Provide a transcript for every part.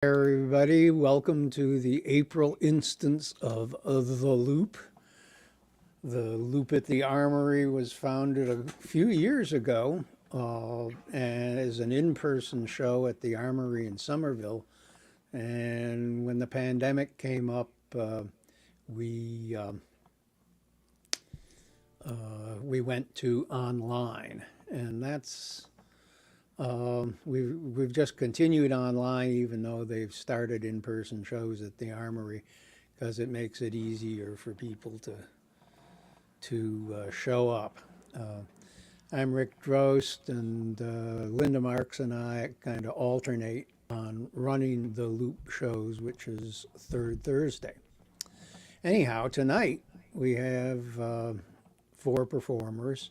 Everybody, welcome to the April instance of The Loop. The Loop at the Armory was founded a few years ago and is an in-person show at the Armory in Somerville. And when the pandemic came up, we we went to online, and we've just continued online, even though they've started in-person shows at the Armory, because it makes it easier for people to show up. I'm Rick Drost, and Linda Marks and I kind of alternate on running the Loop shows, which is third Thursday. Anyhow, tonight we have four performers.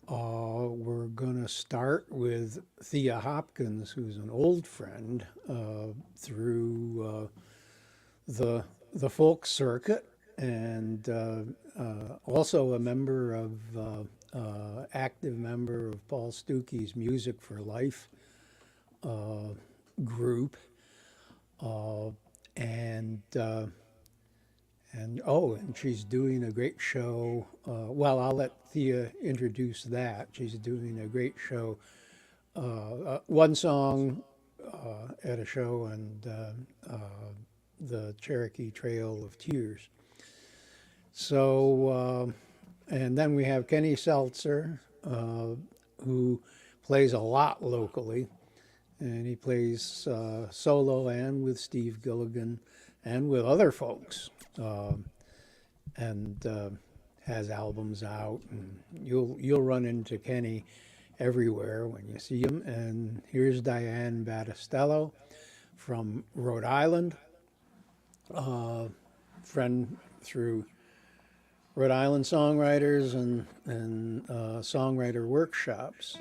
We're going to start with Thea Hopkins, who's an old friend through the folk circuit, and also a member of active member of Paul Stuckey's Music for Life group, and she's doing a great show. Well, I'll let Thea introduce that. She's doing a great show, one song at a show, and the Cherokee Trail of Tears. So, and then we have Kenny Selcer, who plays a lot locally, and he plays solo and with Steve Gilligan and with other folks. And has albums out, and you'll run into Kenny everywhere when you see him. And here's Diane Battistello from Rhode Island, friend through Rhode Island Songwriters and songwriter workshops,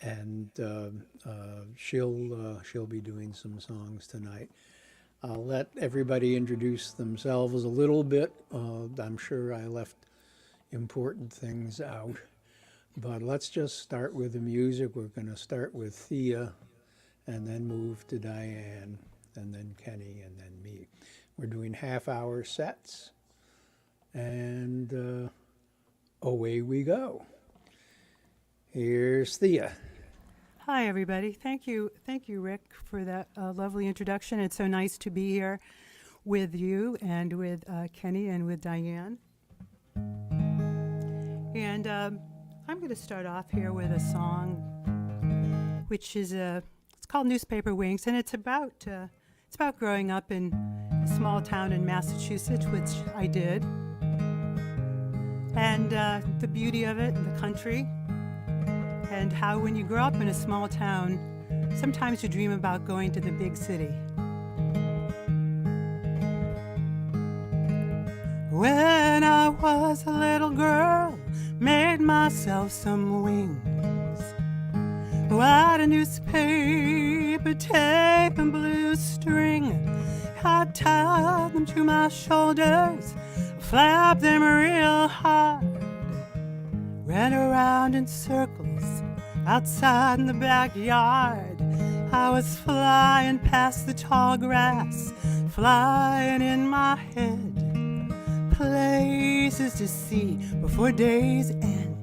and she'll be doing some songs tonight. I'll let everybody introduce themselves a little bit. I'm sure I left important things out, but let's just start with the music. We're going to start with Thea, and then move to Diane, and then Kenny, and then me. We're doing half-hour sets, and away we go. Here's Thea. Hi, everybody. Thank you, Rick, for that lovely introduction. It's so nice to be here with you and with Kenny and with Diane. And I'm going to start off here with a song, which is it's called "Newspaper Wings," and it's about growing up in a small town in Massachusetts, which I did, and the beauty of it, and the country. And how when you grow up in a small town, sometimes you dream about going to the big city. When I was a little girl, made myself some wings. White newspaper tape and blue string. I tied them to my shoulders, flapped them real hard. Ran around in circles outside in the backyard. I was flying past the tall grass, flying in my head, places to see before days end.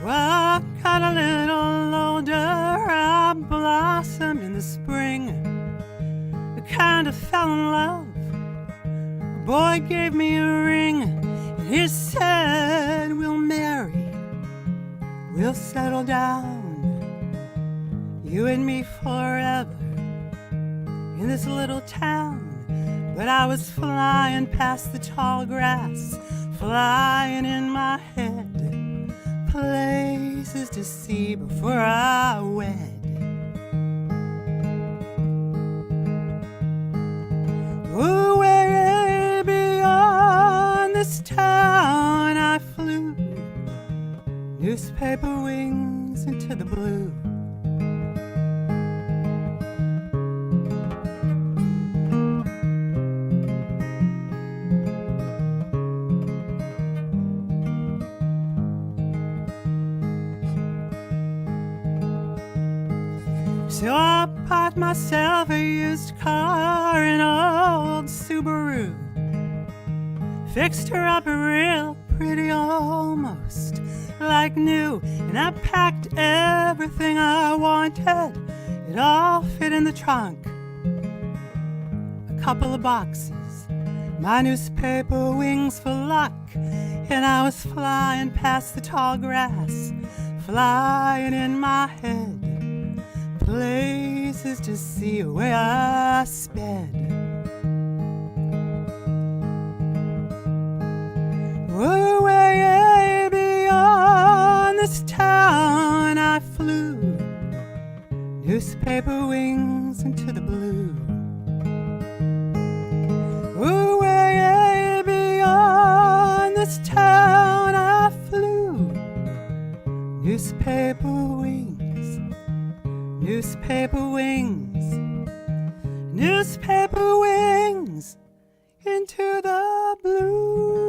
Well, I got a little older, I blossomed in the spring. I kind of fell in love. Boy gave me a ring, and he said, we'll marry, we'll settle down, you and me forever, in this little town. But I was flying past the tall grass, flying in my head, places to see before I wed. Ooh, way beyond this town I flew, newspaper wings into the blue. So I bought myself a used car, an old Subaru. Fixed her up real pretty, almost like new. And I packed everything I wanted. It all fit in the trunk. A couple of boxes, my newspaper wings for luck. And I was flying past the tall grass, flying in my head, places to see where I sped. Way beyond this town I flew, newspaper wings into the blue. Way beyond this town I flew, newspaper wings, newspaper wings, newspaper wings into the blue.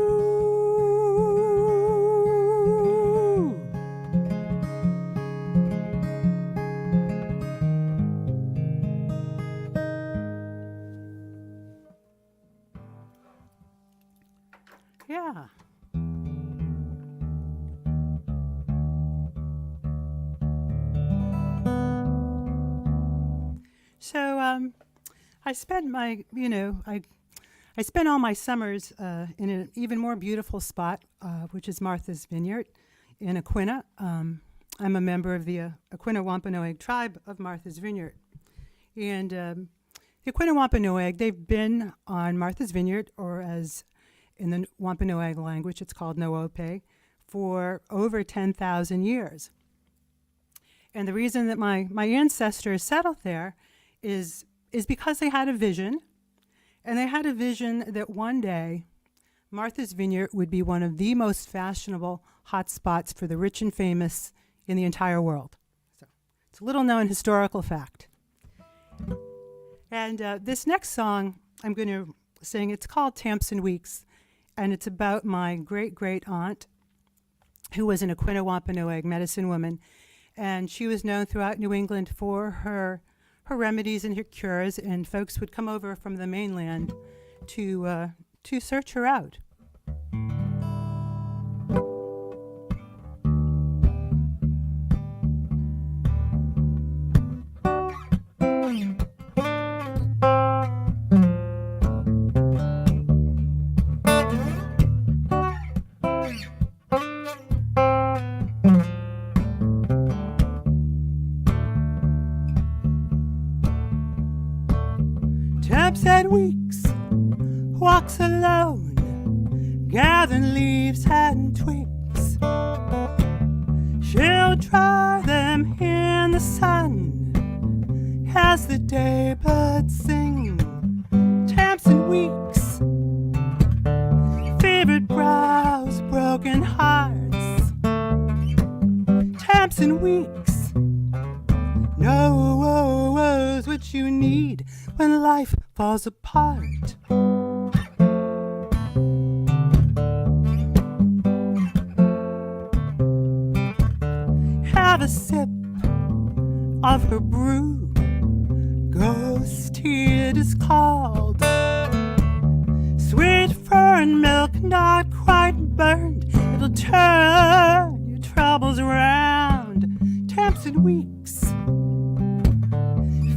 Yeah. So I spent my, I spent all my summers in an even more beautiful spot, which is Martha's Vineyard in Aquinnah. I'm a member of the Aquinnah Wampanoag tribe of Martha's Vineyard. And the Aquinnah Wampanoag, they've been on Martha's Vineyard, or as in the Wampanoag language, it's called Noope, for over 10,000 years. And the reason that my ancestors settled there is because they had a vision. And they had a vision that one day Martha's Vineyard would be one of the most fashionable hot spots for the rich and famous in the entire world. So it's a little known historical fact. And this next song I'm going to sing, it's called Tamps and Weeks. And it's about my great-great aunt, who was an Aquinnah Wampanoag medicine woman. And she was known throughout New England for her remedies and her cures, and folks would come over from the mainland to search her out. Tamps and Weeks walks alone, gathering leaves and twigs. She'll dry them in the sun as the daybirds sing. Tamps and Weeks, fevered brows, broken hearts. Tamps and Weeks, knows what you need when life falls apart. Have a sip of her brew, ghost it is called. Sweet fern milk, not quite burned, it'll turn your troubles around. Tamps and Weeks,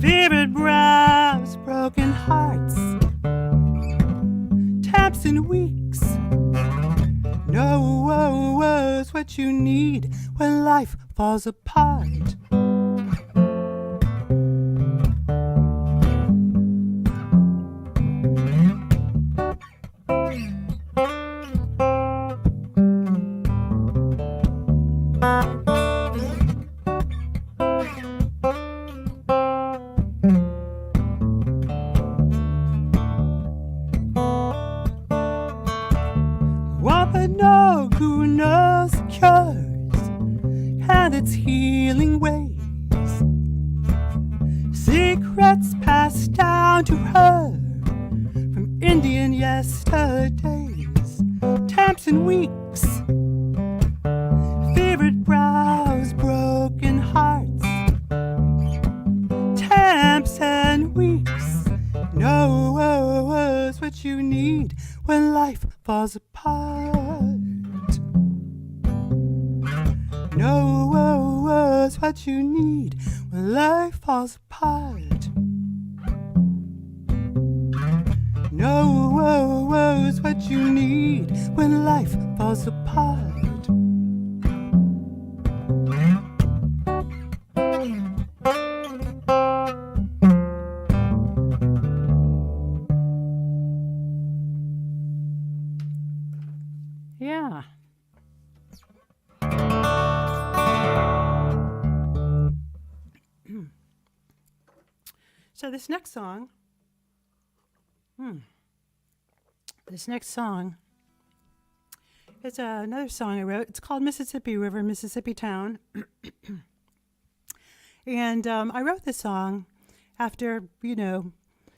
fevered brows, broken hearts. Tamps and Weeks, knows what you need when life falls apart. Wampanoag who knows cures and its healing ways, secrets passed down to her from Indian yesterdays. Tamps and Weeks, fevered brows, broken hearts. weeks. Knows what you need when life falls apart. Knows what you need when life falls apart. Knows what you need when life falls apart. Yeah. So this next song, it's another song I wrote. It's called Mississippi River, Mississippi Town. And I wrote this song after,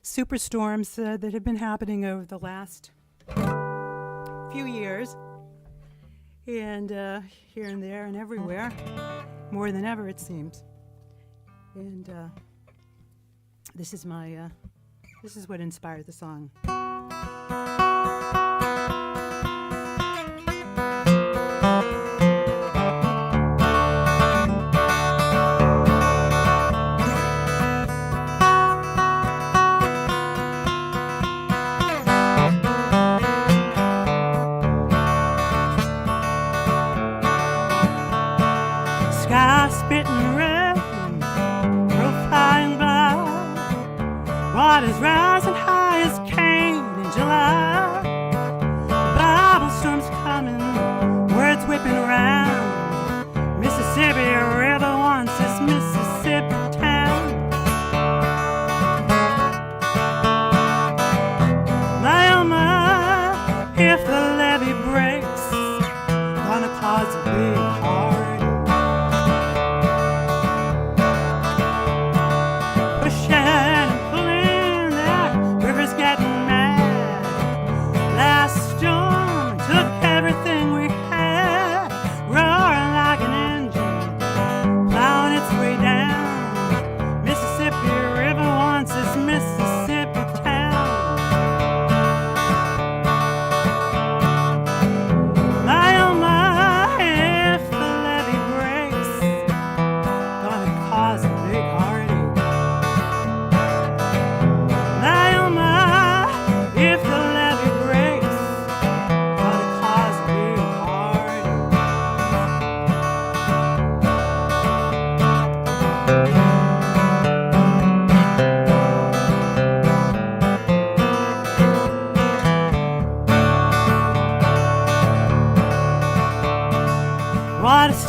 superstorms that have been happening over the last few years. And here and there and everywhere, more than ever it seems. And this is what inspired the song. Sky spitting red, profiling black. Water's rising high as cane in July. Bible storm's coming, words whipping around. Mississippi River wants this Mississippi town. My oh my, if the levee breaks, gonna cause a big heart.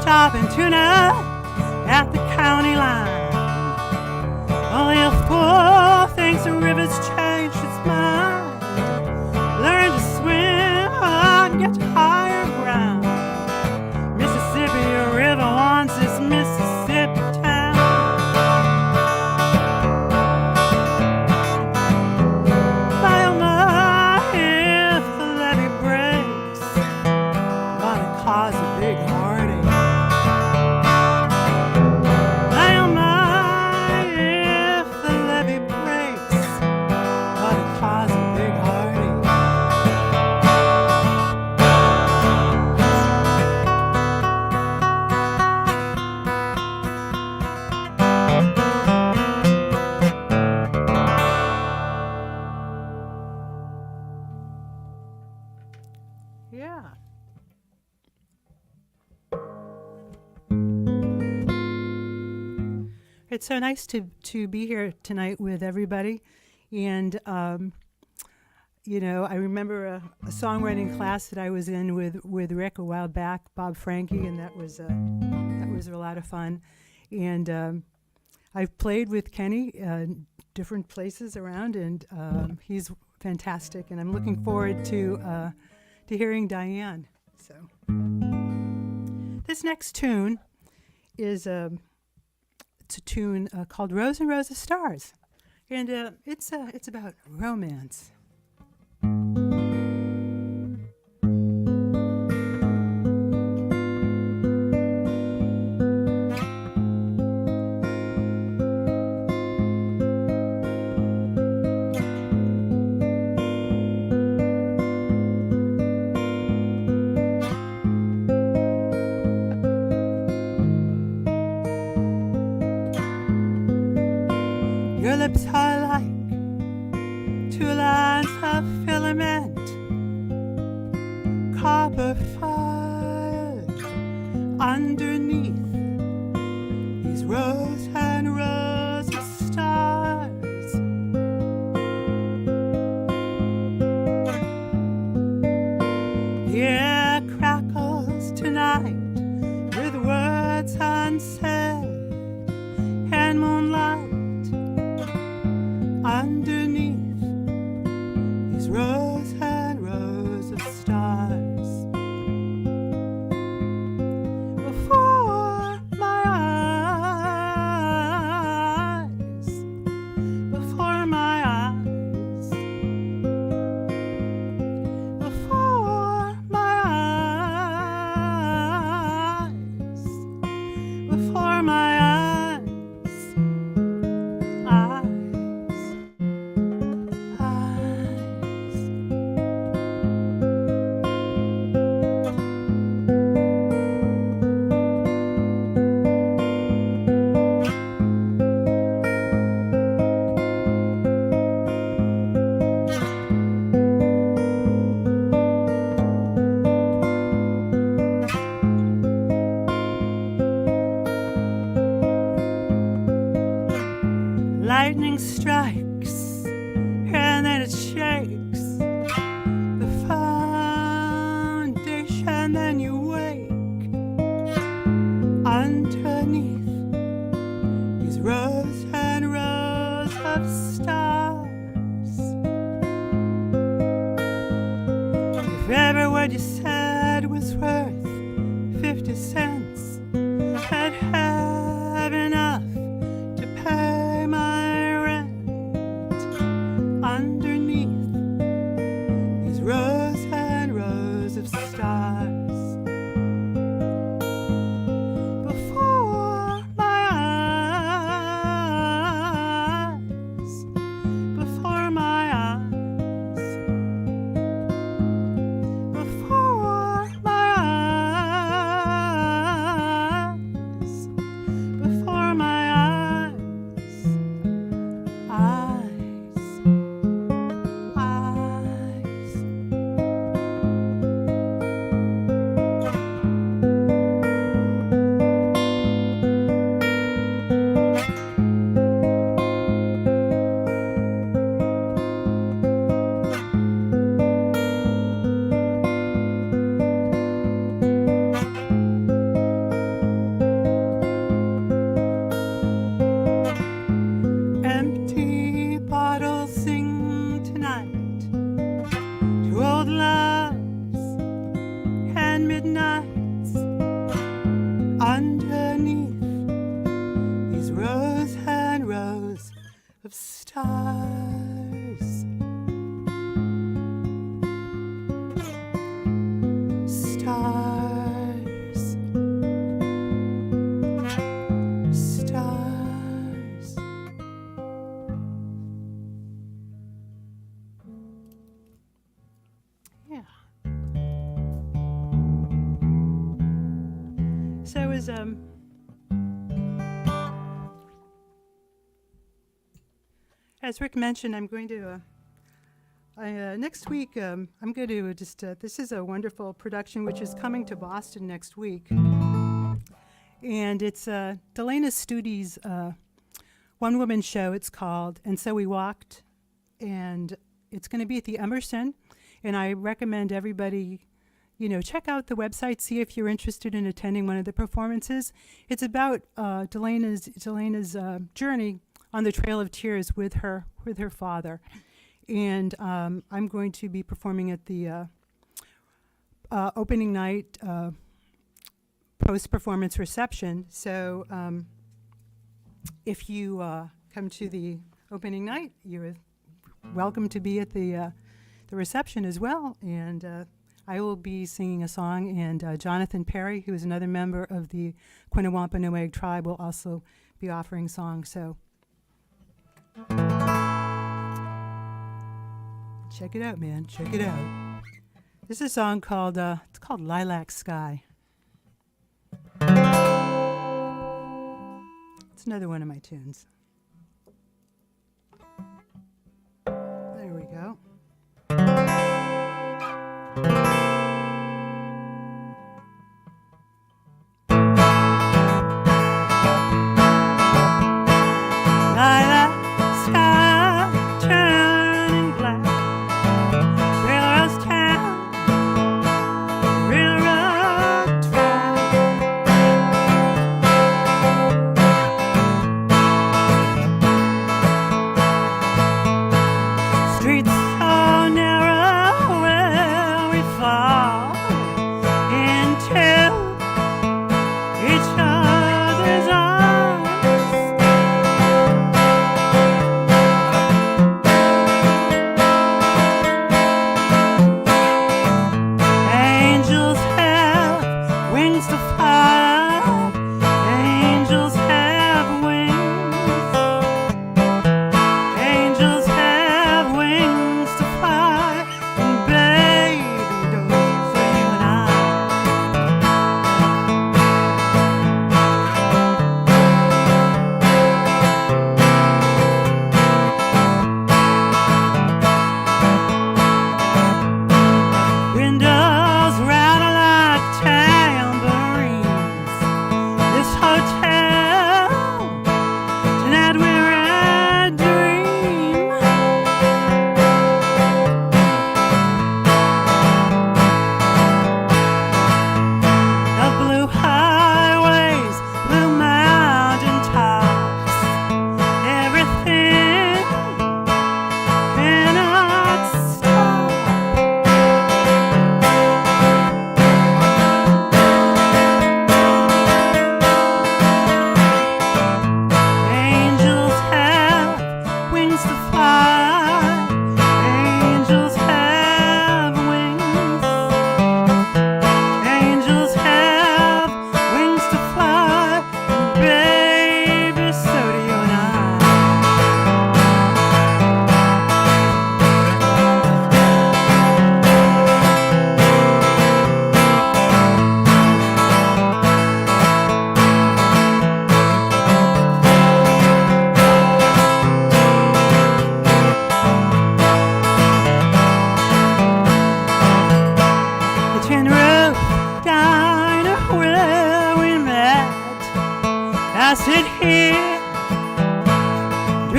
Stopping tonight at the county line. Only a fool thinks the river's changed its mind. Learn to swim or get to higher ground. Mississippi River wants this Mississippi town. My oh my, if the levee breaks, gonna cause a big heartache. It's so nice to be here tonight with everybody. And, I remember a songwriting class that I was in with Rick a while back, Bob Franke, and that was a lot of fun. And I've played with Kenny different places around, and he's fantastic. And I'm looking forward to hearing Diane. So this next tune is it's a tune called Rose and Rose of Stars, and it's about romance. Your lips are like two lines of filament, copper fired underneath these rows and rows of stars. The air crackles tonight with words unsaid and moonlight underneath these rows and rows of stars. Before my eyes, before my eyes, before my eyes, before my eyes. Lightning strikes and then it shakes the foundation, then you wake underneath these rows and rows of stars. If every word you said was worth 50 cents, I'd have enough to pay my rent underneath these rows and rows of stars. Before my eyes, before my eyes, before my eyes, before my eyes, eyes, eyes. Empty bottles sing tonight to old loves and midnights underneath these rows and rows of stars. Stars. Stars. Yeah. So as Rick mentioned, I'm going to next week. I'm going to just. This is a wonderful production which is coming to Boston next week, and it's Delana Studi's one-woman show. It's called "And So We Walked," and it's going to be at the Emerson. And I recommend everybody, check out the website, see if you're interested in attending one of the performances. It's about Delana's journey on the Trail of Tears with her father. And I'm going to be performing at the opening night post-performance reception. So if you come to the opening night, you're welcome to be at the reception as well. And I will be singing a song, and Jonathan Perry, who is another member of the Quinawampanoag tribe, will also be offering songs. So check it out, man. Check it out. This is a song called it's called Lilac Sky. It's another one of my tunes.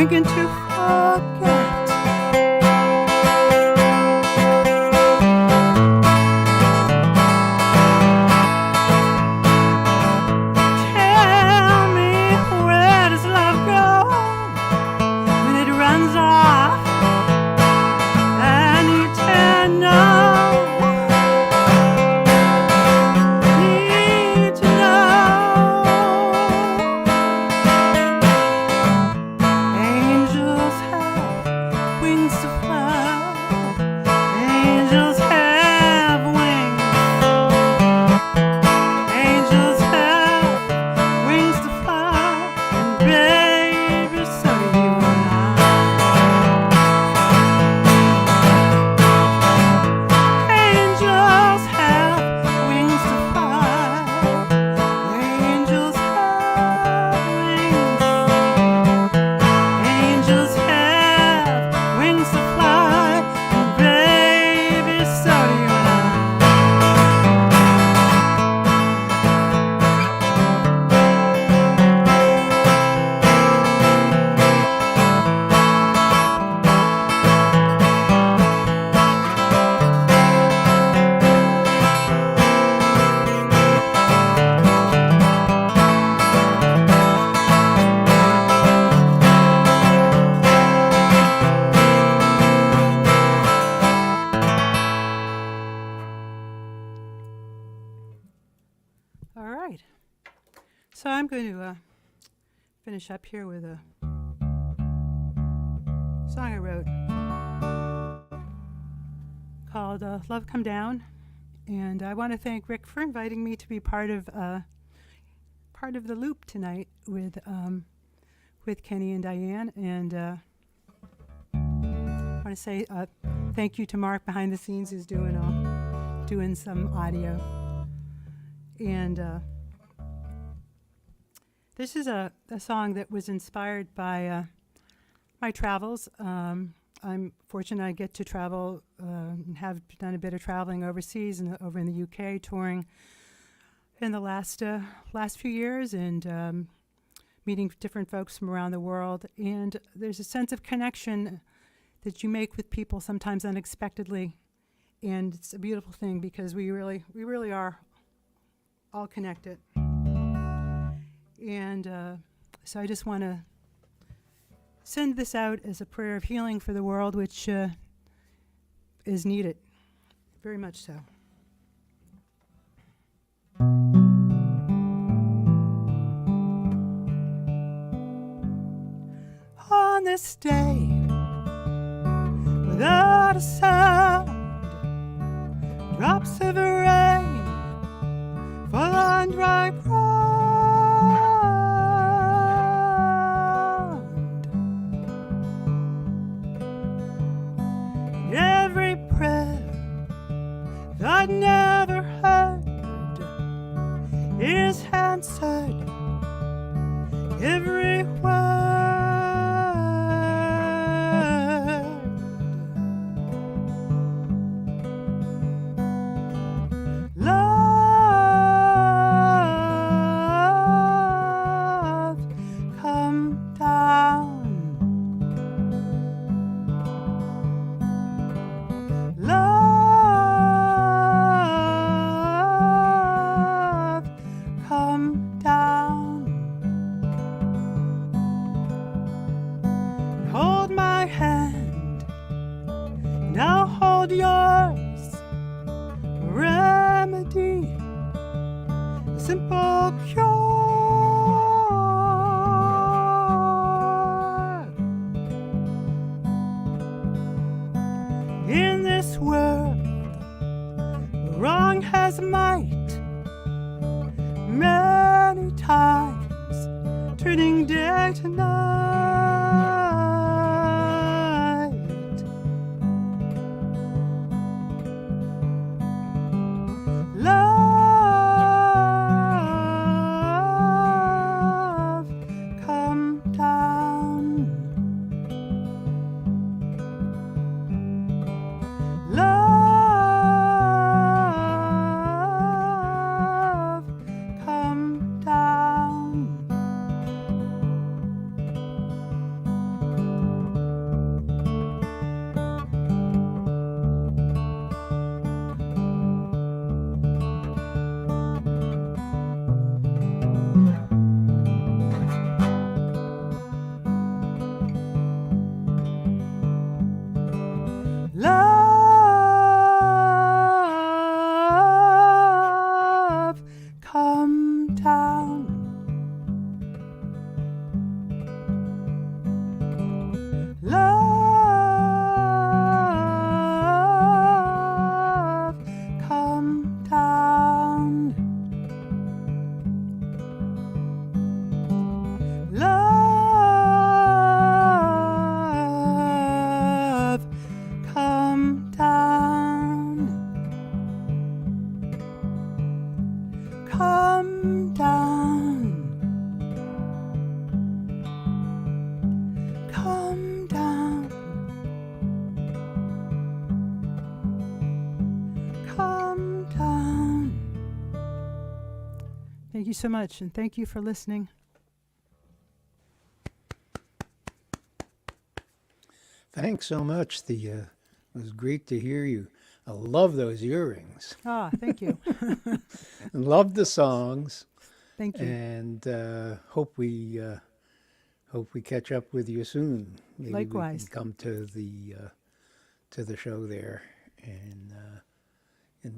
drinking to forget. Tell me, where does love go when it runs off? I need to know. Need to know. Angels have wings to fly. Angels have wings. Angels have wings to fly. And baby, so do you and I. Angels have wings to fly. Angels have wings. Angels have wings to fly. And baby, so do you and I. All right. So I'm going to finish up here with a song I wrote called Love Come Down. And I want to thank Rick for inviting me to be part of the loop tonight with Kenny and Diane. And I want to say thank you to Mark behind the scenes who's doing some audio. And this is a song that was inspired by my travels. I'm fortunate I get to travel and have done a bit of traveling overseas and over in the UK, touring in the last few years and meeting different folks from around the world. And there's a sense of connection that you make with people sometimes unexpectedly. And it's a beautiful thing because we really are all connected. And so I just want to send this out as a prayer of healing for the world, which is needed, very much so. On this day, without a sound, drops of rain fall on dry ground. And every prayer that never heard is answered. Every word. you so much, and thank you for listening. Thanks so much, Thea. It was great to hear you. I love those earrings. Ah, thank you. Love the songs, Thank you. and hope we catch up with you soon. Maybe Likewise. we can come to the show there in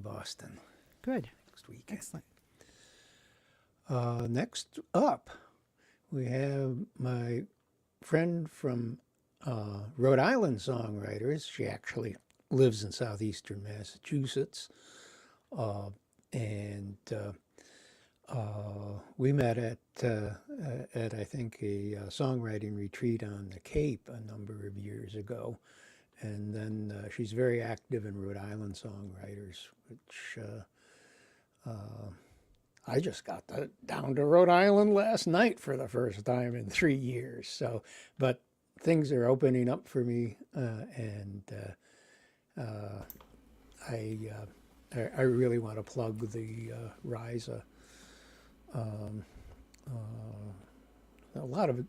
Boston Good. next week. Excellent. Next up, we have my friend from Rhode Island Songwriters. She actually lives in southeastern Massachusetts, and we met at I think a songwriting retreat on the Cape a number of years ago, and then she's very active in Rhode Island Songwriters, which I just got down to Rhode Island last night for the first time in 3 years. So, but things are opening up for me, and I really want to plug the RISA. A lot of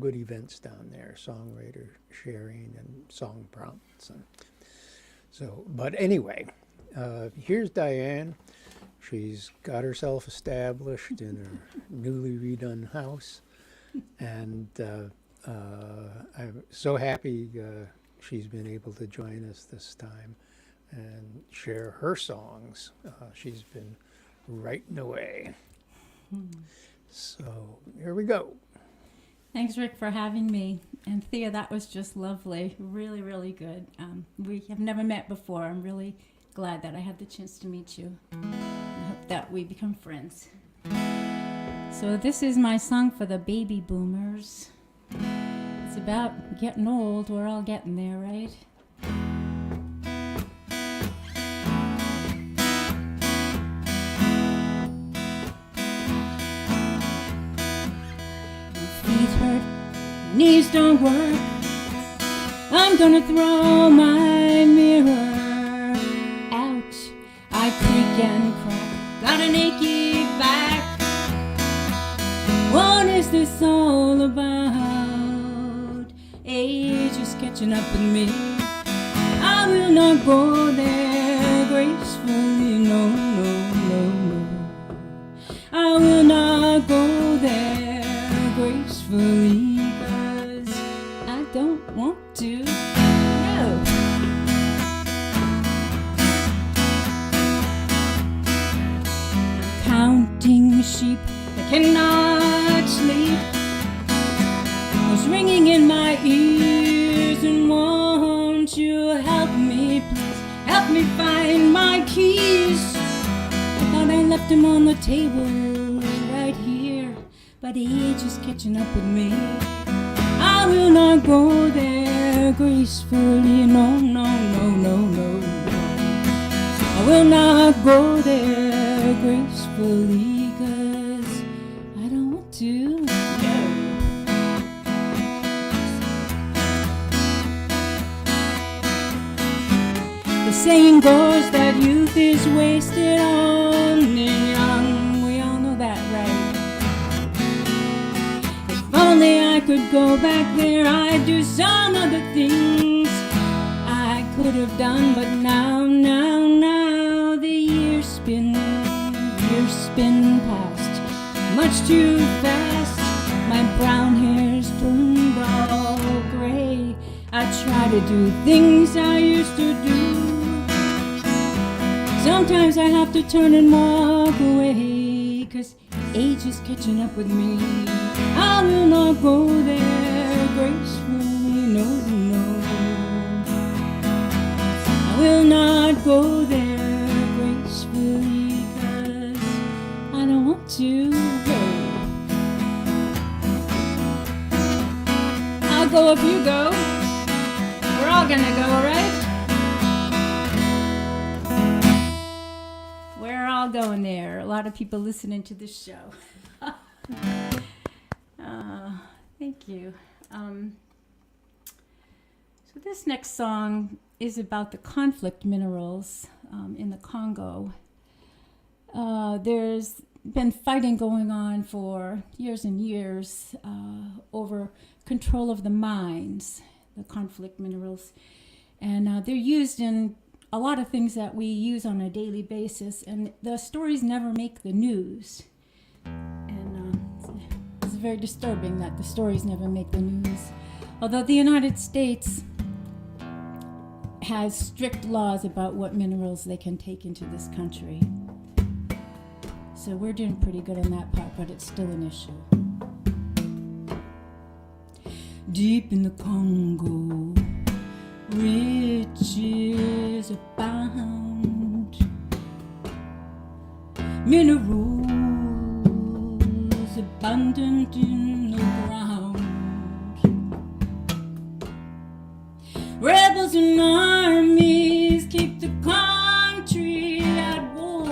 good events down there, songwriter sharing and song prompts, and so. But anyway, here's Diane. She's got herself established in her newly redone house, and I'm so happy she's been able to join us this time and share her songs. She's been writing away. So here we go. Thanks, Rick, for having me. And Thea, that was just lovely. Really, really good. We have never met before. I'm really glad that I had the chance to meet you. I hope that we become friends. So this is my song for the baby boomers. It's about getting old. We're all getting there, right? Knees don't work. I'm gonna throw my mirror out. I creak and crack, got an achy back. What is this all about? Age is catching up with me. I will not go there gracefully, no, no, no, no. I will not go there gracefully. Don't want to. No. I'm counting sheep that cannot sleep. It's ringing in my ears, and won't you help me, please? Help me find my keys. I thought I left them on the table right here, but age is catching up with me. I will not go there gracefully, no, no, no, no, no. I will not go there gracefully, 'cause I don't want to, no. The saying goes that youth is wasted on the young. We all know that, right? Only I could go back there, I'd do some of the things I could have done, but now, the years spin past much too fast. My brown hair's turned all gray. I try to do things I used to do. Sometimes I have to turn and walk away, 'cause age is catching up with me. I will not go there gracefully, no, no. I will not go there gracefully, 'cause I don't want to go. I'll go if you go. We're all gonna go, right? We're all going there. A lot of people listening to this show. Thank you. So this next song is about the conflict minerals in the Congo. There's been fighting going on for years and years over control of the mines, the conflict minerals. And they're used in a lot of things that we use on a daily basis, and the stories never make the news. And it's very disturbing that the stories never make the news. Although the United States has strict laws about what minerals they can take into this country. So we're doing pretty good on that part, but it's still an issue. Deep in the Congo, riches abound, minerals abundant in the ground. Rebels and armies keep the country at war,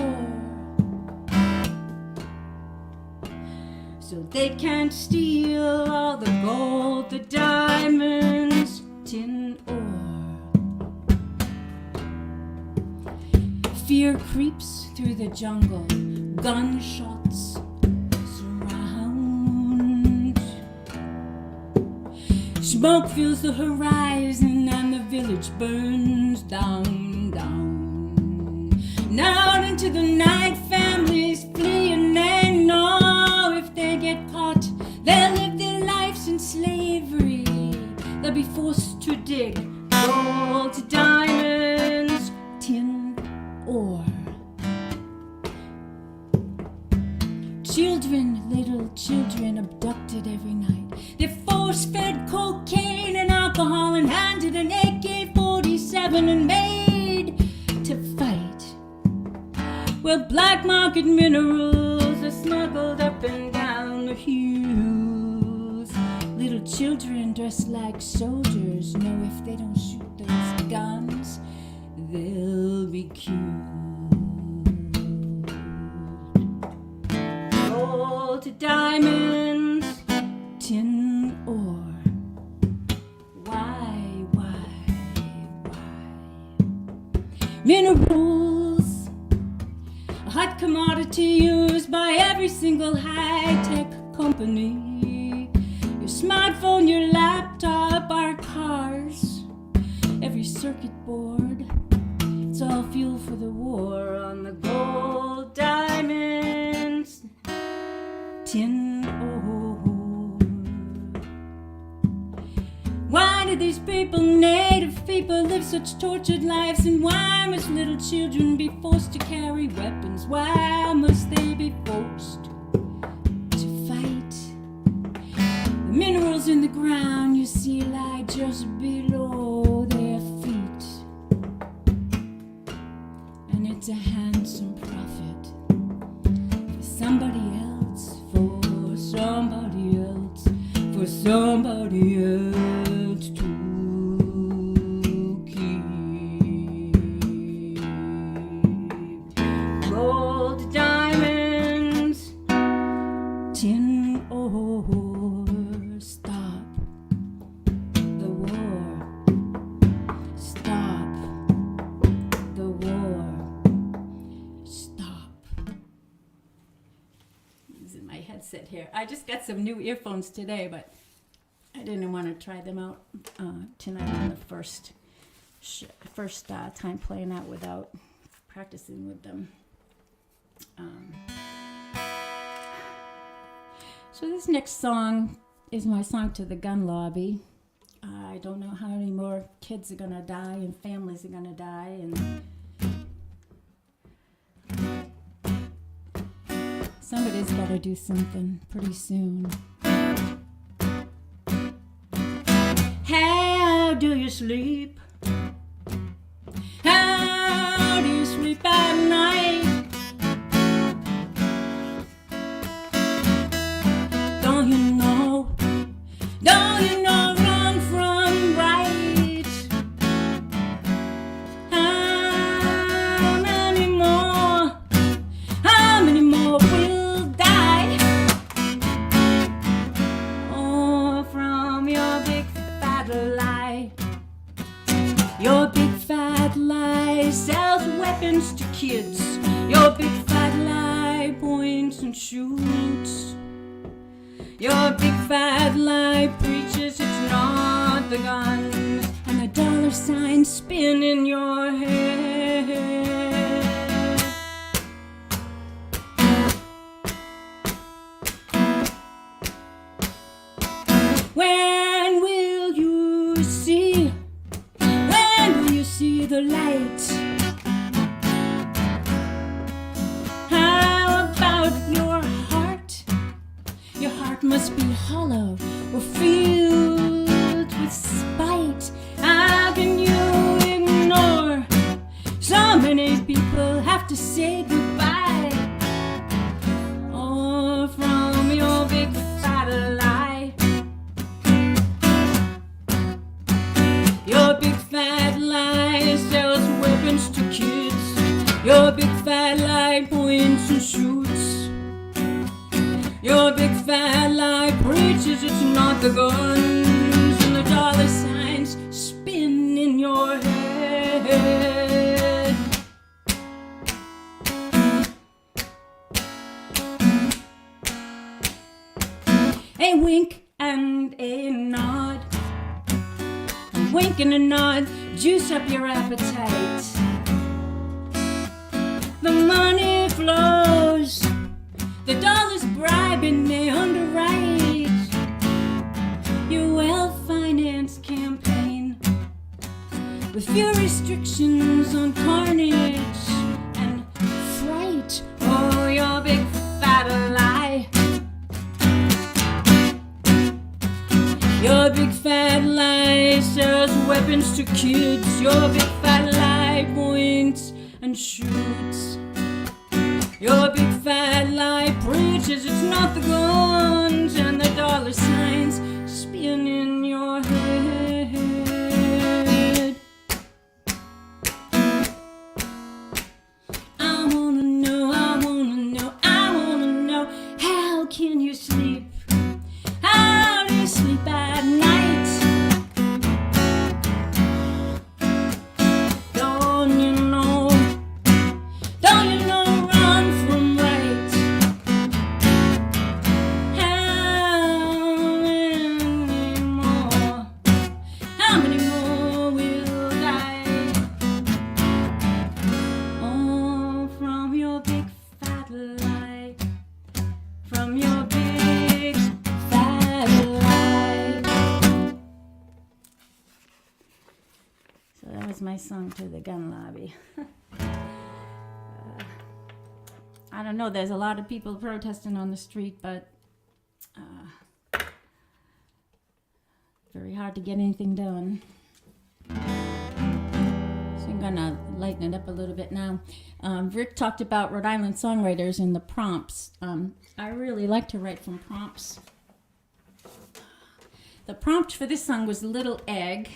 so they can't steal all the gold, the diamonds, tin ore. Fear creeps through the jungle, gunshots surround. Smoke fills the horizon and the village burns down, down. Out into the night, families flee, and they know if they get caught, they'll live their lives in slavery. They'll be forced to dig gold, diamonds, tin ore. Children, little children abducted every night. They're force-fed cocaine and alcohol and handed an AK-47 and made to fight. Well, black market minerals are smuggled up and down the hills. Little children dressed like soldiers know if they don't shoot those guns, they'll be killed. Gold, diamonds, tin ore. Why? Minerals, a hot commodity used by every single high-tech company. Your smartphone, your laptop, our cars, every circuit board. It's all fuel for the war on the gold, diamonds, tin ore. Why do these people, native people, live such tortured lives? And why must little children be forced to carry weapons? Why must they be forced to fight? The minerals in the ground you see lie just below their feet, and it's a handsome profit for somebody else, for somebody else, for somebody else to keep. Gold, diamonds, tin ore. Stop the war. Stop the war. Stop. This is my headset here. I just got some new earphones today, but I didn't want to try them out tonight on the first time playing out without practicing with them. So this next song is my song to the gun lobby. I don't know how many more kids are gonna die and families are gonna die, and somebody's gotta do something pretty soon. How do you sleep? How do you sleep at night? Don't you know? Don't you know wrong from right? How many more will die? Oh, from your big fat lie. Your big fat lie sells weapons to kids. Your big fat lie points and shoots. Your big fat lie preaches it's not the guns, and the dollar signs spin in your head. When will you see? When will you see the light? How about your heart? Your heart must be hollow or filled with spite. How can you ignore so many people have to say goodbye? All from your big fat lie. Your big fat lie sells weapons to kids. Your big fat lie points and shoots. Your big fat lie preaches it's not the guns, and the dollar signs spin in your head. A wink and a nod. A wink and a nod, juice up your appetite. The money flows, the dollars bribe and they underwrite your well-financed campaign with few restrictions on carnage and fright. Oh, your big fat lie. Your big fat lie sells weapons to kids. Your big fat lie points and shoots. Your big fat lie preaches it's not the guns, and the dollar signs spin in your head. I wanna know, I wanna know, I wanna know, how can you sleep? How do you sleep at night? Don't you know? Don't you know? Run from right. How many more? How many more will die? Oh, from your big fat lie. From your big fat lie. So that was my song to the gun lobby. I don't know, there's a lot of people protesting on the street, but very hard to get anything done. So I'm gonna lighten it up a little bit now. Rick talked about Rhode Island songwriters and the prompts. I really like to write from prompts. The prompt for this song was Little Egg,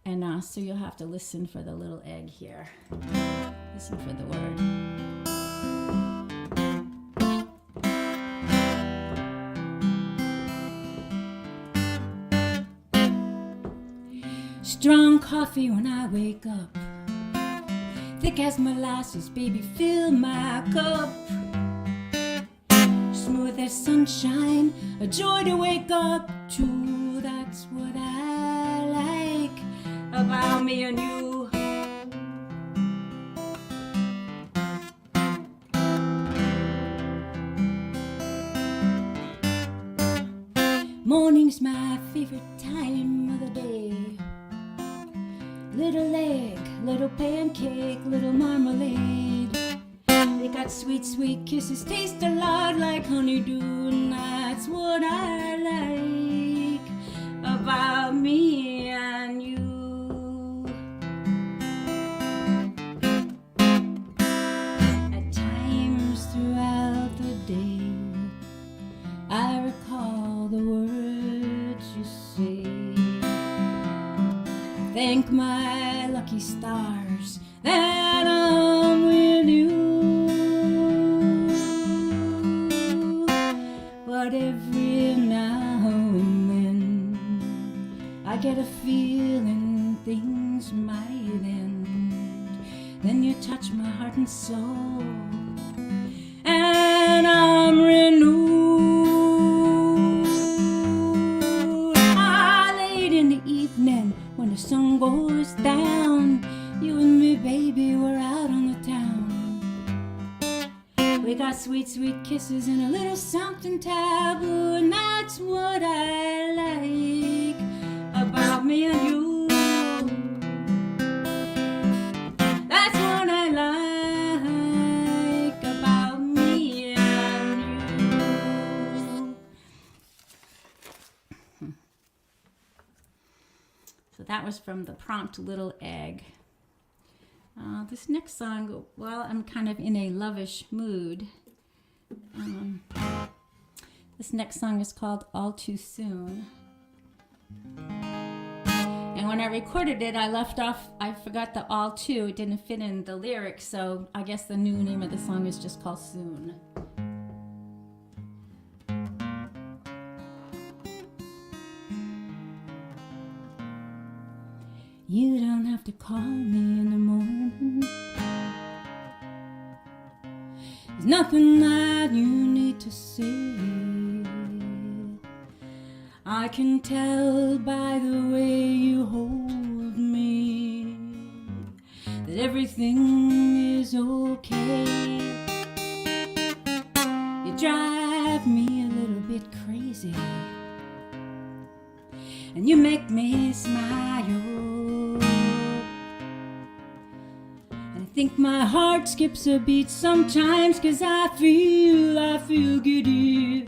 and so you'll have to listen for the little egg here. Listen for the word. Strong coffee when I wake up, thick as molasses, baby, fill my cup. Smooth as sunshine, a joy to wake up to. That's what I like about me and you. Morning's my favorite time of the day. Little egg, little pancake, little marmalade. They got sweet, sweet kisses, taste a lot like honeydew, and that's what I like about me and you. At times throughout the day, I recall the words you say. Thank my lucky stars that I'm with you. But every now and then I get a feeling things might end. Then you touch my heart and soul, and and I'm renewed. Late in the evening when the sun goes down, you and me, baby, we're out on the town. We got sweet, sweet kisses and a little something taboo, and that's what I like about me and you. That's what I like about me and you. So that was from the Prompt Little Egg. This next song, well, I'm kind of in a lovish mood. This next song is called All Too Soon. And when I recorded it, I forgot the all too. It didn't fit in the lyrics, so I guess the new name of the song is just called Soon. You don't have to call me in the morning. There's nothing that you need to say. I can tell by the way you hold me that everything is okay. You drive me a little bit crazy, and you make me smile. I think my heart skips a beat sometimes, 'cause I feel giddy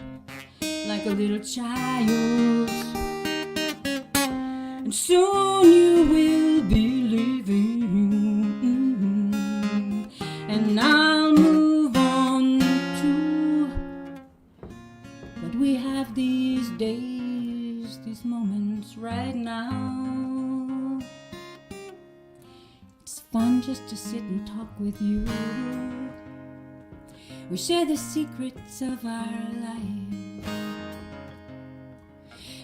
like a little child. And soon you will be leaving, and I'll move on too. But we have these days, these moments right now. It's fun just to sit and talk with you. We share the secrets of our life,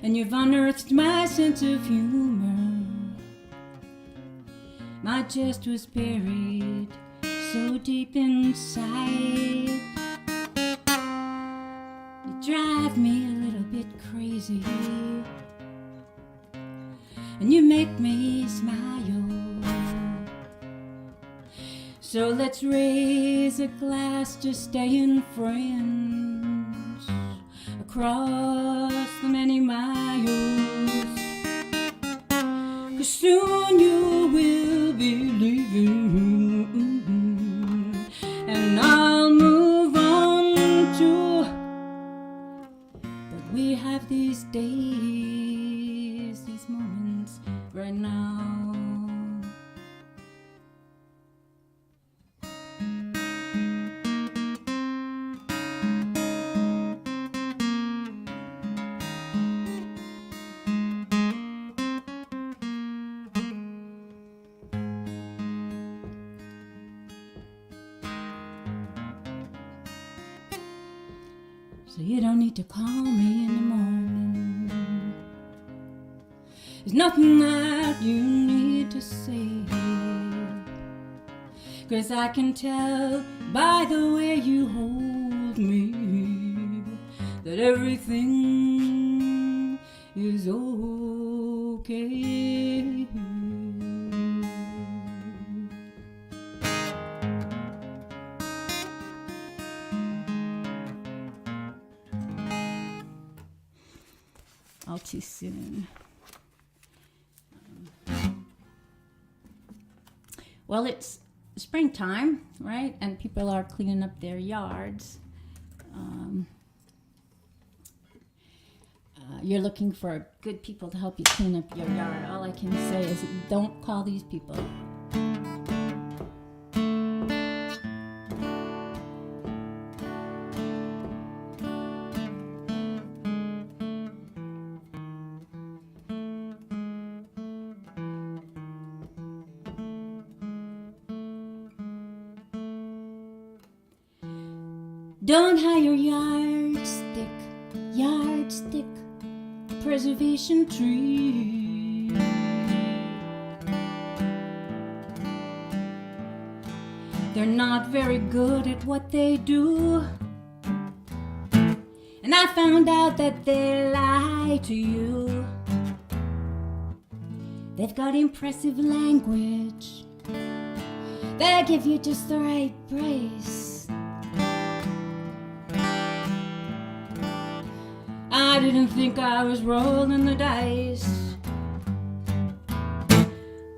and you've unearthed my sense of humor. My jest was buried so deep inside. You drive me a little bit crazy, and you make me smile. So let's raise a glass to staying friends across the many miles. 'Cause soon you will be leaving, and I'll move on too. But we have these days, these moments right now. So you don't need to call me in the morning. There's nothing that you need to say, 'cause I can tell by the way you hold me that everything is okay. All too soon. Well, it's springtime, right? And people are cleaning up their yards. You're looking for good people to help you clean up your yard. All I can say is don't call these people. Don't hire yardstick, preservation tree. They're not very good at what they do, and I found out that they lie to you. They've got impressive language. They give you just the right praise. I didn't think I was rolling the dice,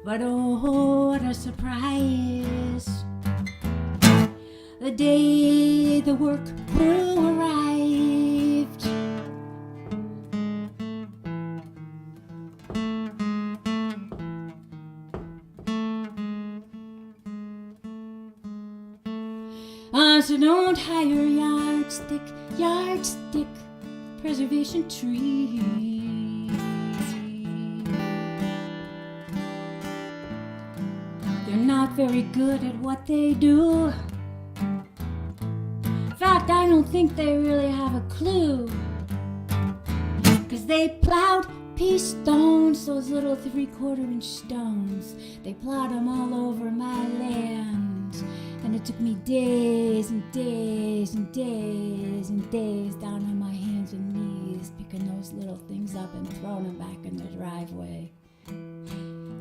but oh, what a surprise. The day the work crew arrived, I said, don't hire yardstick, preservation tree. They're not very good at what they do. In fact, I don't think they really have a clue. 'Cause they plowed pea stones, those little 3/4-inch stones. They plowed them all over my land. And it took me days and days and days and days down on my hands and knees, picking those little things up and throwing them back in the driveway.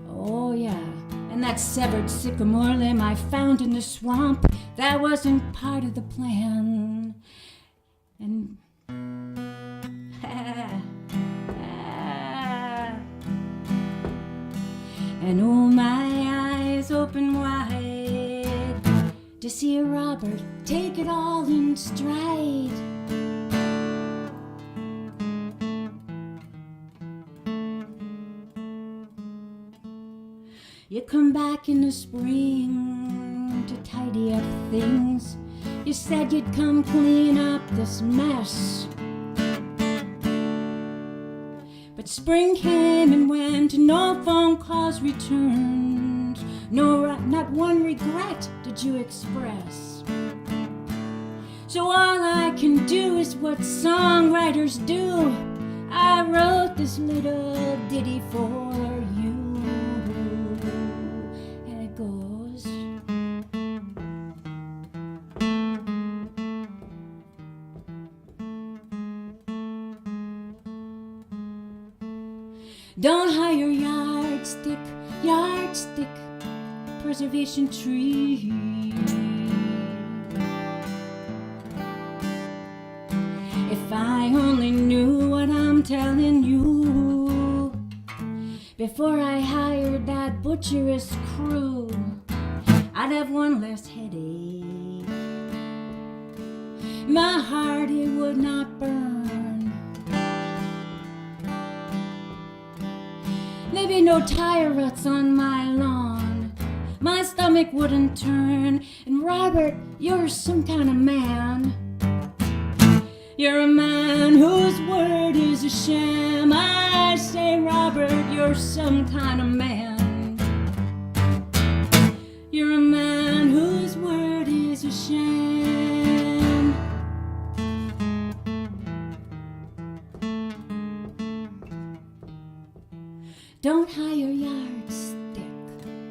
Oh yeah, and that severed sycamore limb I found in the swamp, that wasn't part of the plan. And and oh, my eyes open wide to see a Robert take it all in stride. You come back in the spring to tidy up things. You said you'd come clean up this mess. But spring came and went, and no phone calls returned. No, not one regret did you express. So all I can do is what songwriters do. I wrote this little ditty for you. And it goes, don't hire yardstick, preservation tree. If I only knew what I'm telling you before I hired that butcherous crew, I'd have one less headache. My heart, it would not burn. There'd be no tire ruts on my lawn. My stomach wouldn't turn. And Robert, you're some kind of man. You're a man whose word is a sham. I say, Robert, you're some kind of man. You're a man whose word is a sham. Don't hire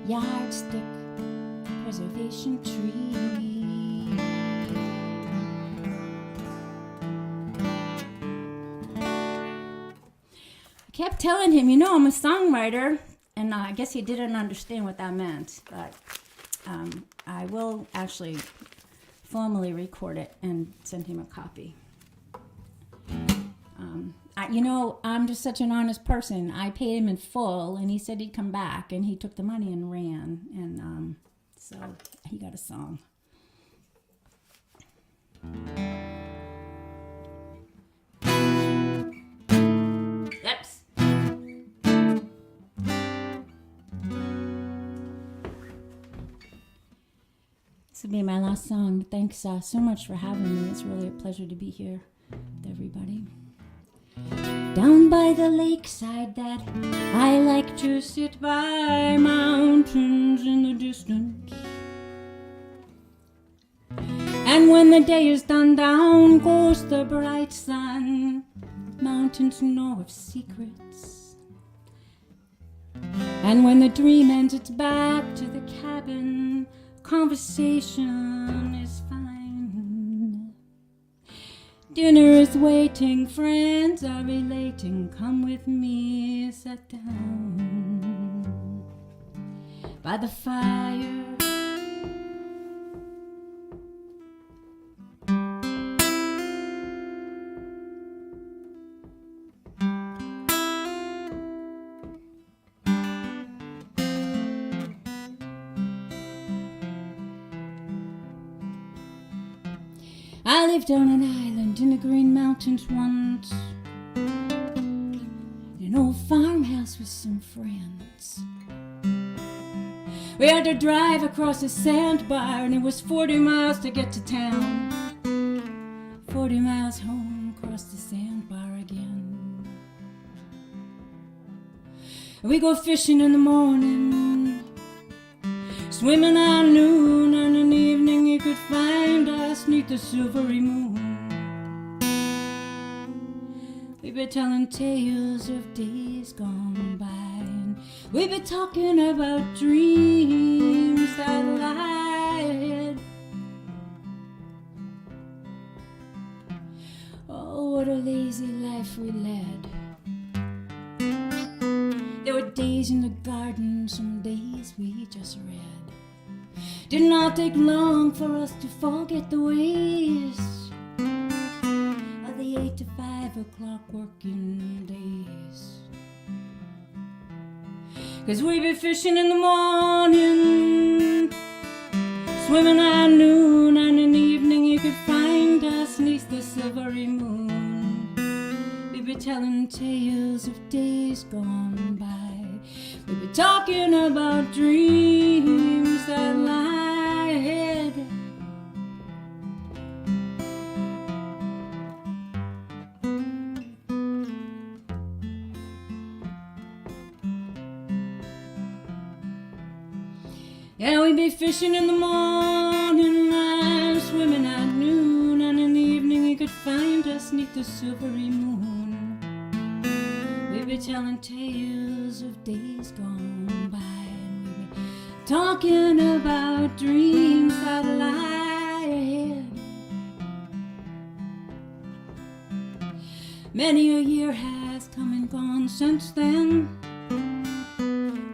yardstick, preservation tree. I kept telling him, I'm a songwriter, and I guess he didn't understand what that meant, but I will actually formally record it and send him a copy. I'm just such an honest person. I paid him in full, and he said he'd come back, and he took the money and ran, and so he got a song. Oops. This will be my last song. Thanks so much for having me. It's really a pleasure to be here with everybody. Down by the lakeside that I like to sit by, mountains in the distance. And when the day is done, down goes the bright sun. Mountains know of secrets. And when the dream ends, it's back to the cabin. Conversation is fine. Dinner is waiting, friends are relating. Come with me, sit down by the fire. I lived on an island in the Green Mountains once, in an old farmhouse with some friends. We had to drive across a sandbar, and it was 40 miles to get to town. 40 miles home, across the sandbar again. We go fishing in the morning, swimming at noon, and in the evening you could find us 'neath the silvery moon. We be telling tales of days gone by, and we be talking about dreams that lie ahead. Oh, what a lazy life we led. There were days in the garden, some days we just read. Did not take long for us to forget the ways of the 8 to 5 o'clock working days. 'Cause we be fishing in the morning, swimming at noon, and in the evening you could find us 'neath the silvery moon. We be telling tales of days gone by. We be talking about dreams that lie ahead. Yeah, we be fishing in the morning and swimming at noon, and in the evening you could find us 'neath the silvery moon. We be telling tales of days gone by, and we be talking about dreams that lie ahead. Many a year has come and gone since then.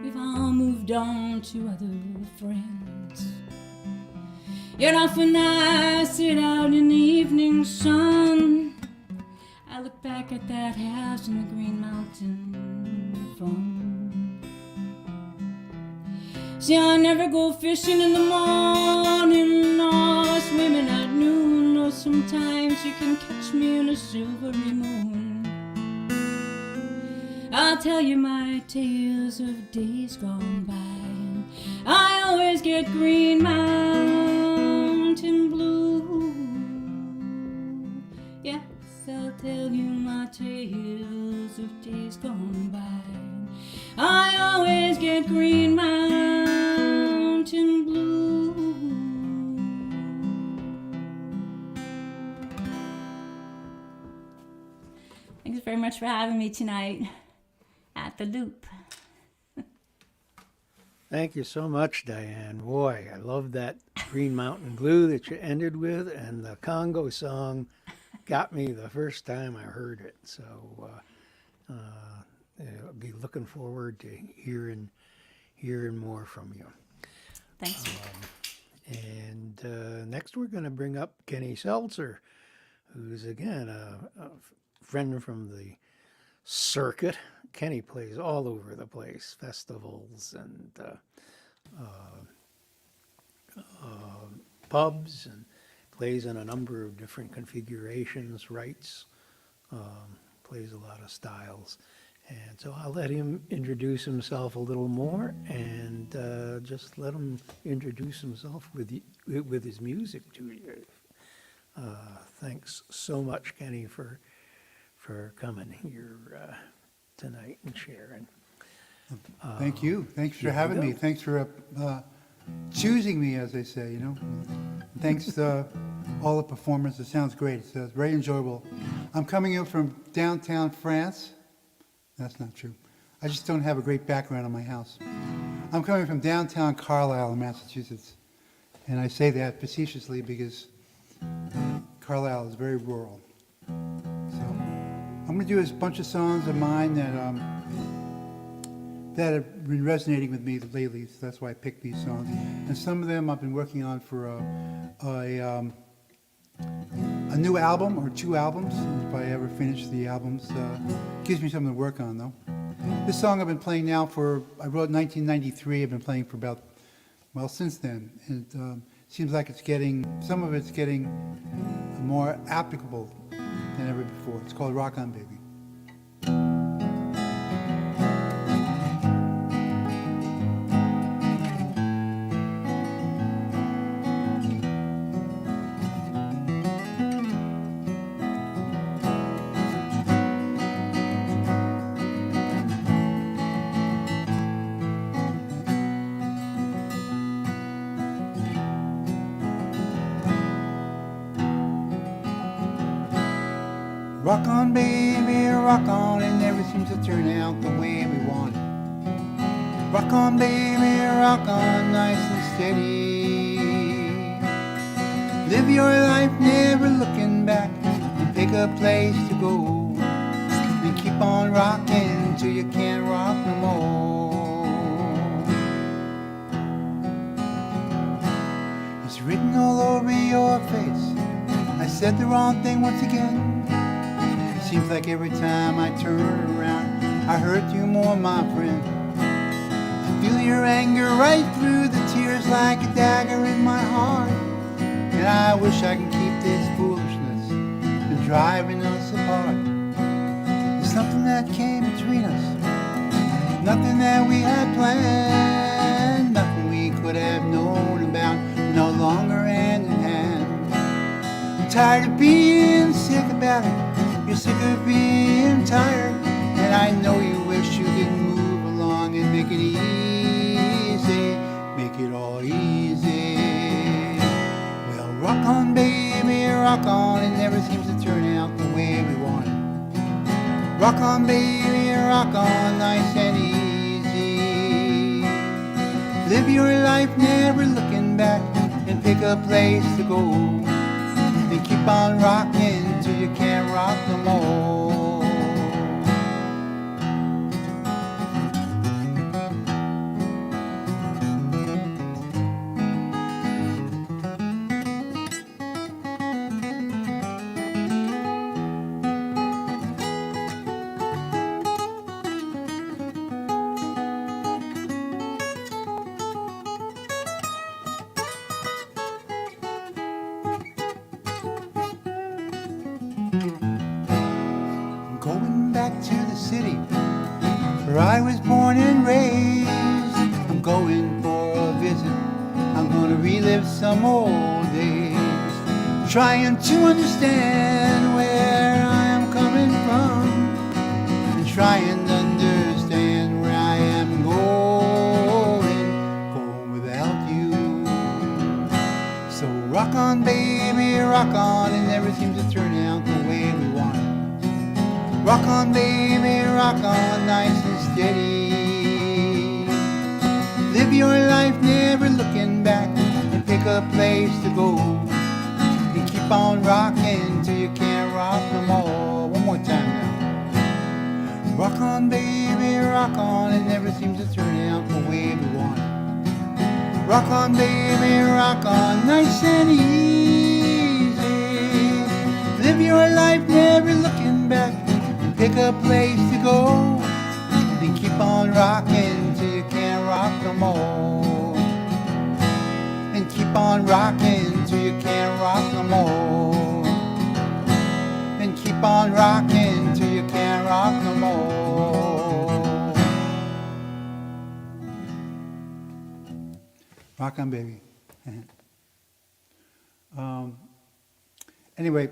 We've all moved on to other friends. Yet often I sit out in the evening sun, I look back at that house in the Green Mountain farm. See, I never go fishing in the morning or swimming at noon, or sometimes you can catch me in a silvery moon. I'll tell you my tales of days gone by, and I always get Green Mountain blue. Yes, I'll tell you my tales of days gone by, and I always get Green Mountain blue. Thanks very much for having me tonight at the Loop. Thank you so much, Diane. Boy, I love that Green Mountain Blue that you ended with, and the Congo song got me the first time I heard it. So I'll be looking forward to hearing more from you. Thanks. And next we're going to bring up Kenny Selcer, who's again a friend from the circuit. Kenny plays all over the place, festivals and pubs, and plays in a number of different configurations, writes, plays a lot of styles. And so I'll let him introduce himself a little more, and just let him introduce himself with his music to you. Thanks so much, Kenny, for coming here tonight and sharing. Thank you. Thanks for here we having me. go. Thanks for choosing me, as they say, you know. Thanks to all the performers. It sounds great. It's very enjoyable. I'm coming in from downtown France. That's not true. I just don't have a great background on my house. I'm coming from downtown Carlisle in Massachusetts. And I say that facetiously because Carlisle is very rural. I'm going to do a bunch of songs of mine that have been resonating with me lately, so that's why I picked these songs. And some of them I've been working on for a new album or 2 albums. If I ever finish the albums, gives me something to work on though. This song I've been playing now I wrote in 1993, I've been playing for about, well, since then. And it seems like some of it's getting more applicable than ever before. It's called Rock On Baby. Rock on, baby, rock on, it never seems to turn out the way we want it. Rock on, baby, rock on, nice and steady. Live your life never looking back, and pick a place to go, and keep on rocking till you can't rock no more. It's written all over your face, I said the wrong thing once again. Seems like every time I turn around, I hurt you more, my friend. I feel your anger right through the tears like a dagger in my heart. And I wish I could keep this foolishness from driving us apart. There's something that came between us, nothing that we had planned, nothing we could have known about, no longer hand in hand. I'm tired of being sick about it. You're sick of being tired, and I know you wish you could move along and make it easy, make it all easy. Well, rock on, baby, rock on, it never seems to turn out the way we want it. Rock on, baby, rock on, nice and easy. Live your life never looking back, and pick a place to go, and keep on rocking till you can't rock no more. Going back to the city where I was born and raised. I'm going for a visit, I'm gonna relive some old days, trying to understand where I am coming from, and trying to understand where I am going without you. So rock on, baby, rock on, it never seems to turn out the way we want it. Rock on, baby, rock on, nice and steady. Live your life never looking back, and pick a place to go, and keep on rocking till you can't rock no more. One more time now. Rock on, baby, rock on, it never seems to turn out the way we want it. Rock on, baby, rock on, nice and easy. Live your life never looking back, pick a place to go, and keep on rocking till you can't rock no more. And keep on rocking till you can't rock no more. And keep on rocking till you can't rock no more. Rock on, baby. Anyway,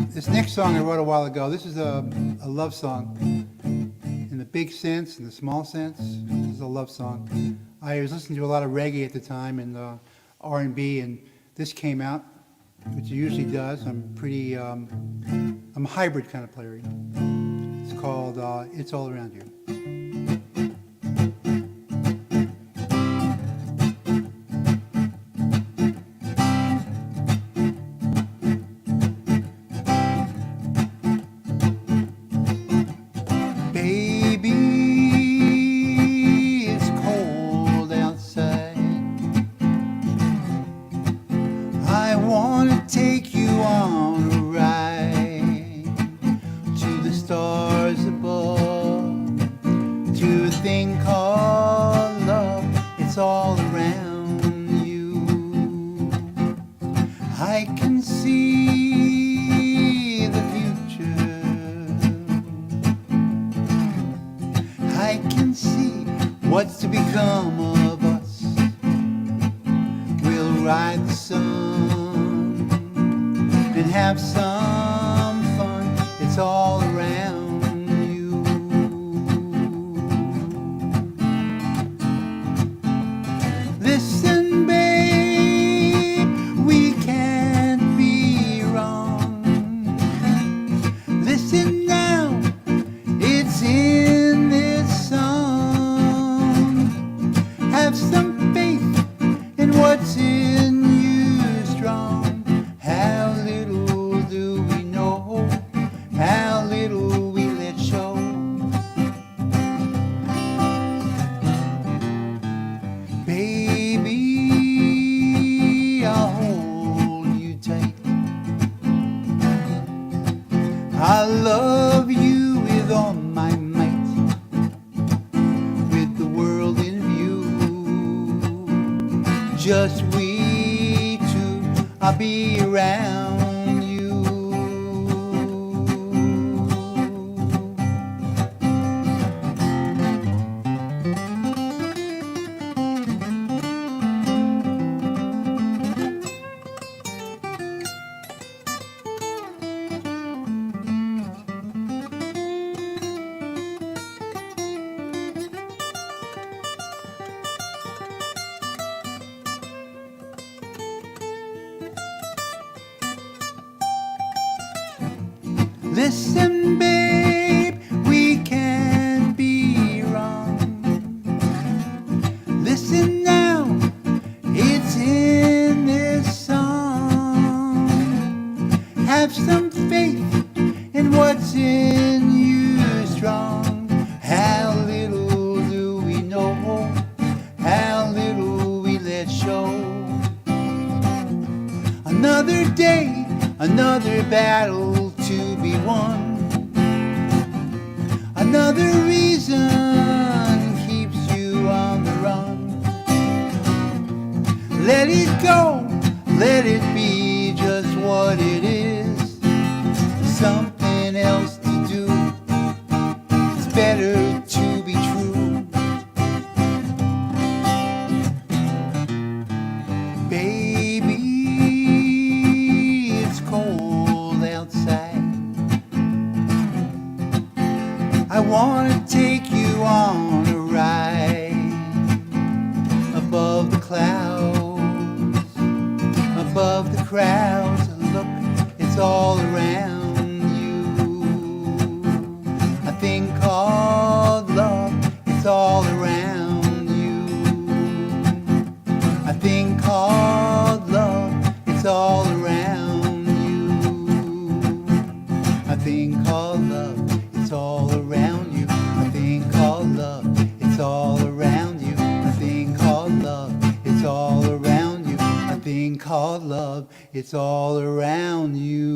this next song I wrote a while ago, this is a love song in the big sense, in the small sense. This is a love song. I was listening to a lot of reggae at the time and R&B, and this came out, which it usually does. I'm a hybrid kind of player. You know? It's called It's All Around You. I can see what's to become of us. We'll ride the sun and have some fun. It's all around you. Listen, babe, we can't be wrong. Listen now, it's in this song. Have some faith in what's in you strong. How little do we know, how little we let show. Baby, I'll hold you tight. I love you with all my might, with the world in view. Just we two, I'll be around you. Listen, babe, we can't be wrong. Listen now, it's in this song. Have some faith in what's in you strong. How little do we know, how little we let show. Another day, another battle to be won. Another reason keeps you on the run. Let it go, let it be just what it is. Something else to do. It's better to be true. Baby, it's cold outside. I want to take you on a ride above the clouds, above the crowds. Look, it's all around you. A thing called love, it's all around you. A thing called love, it's all around you. A thing called love, it's all around you. A thing called love, it's all around you. A thing called love, it's all around you. A thing called love, it's all around you.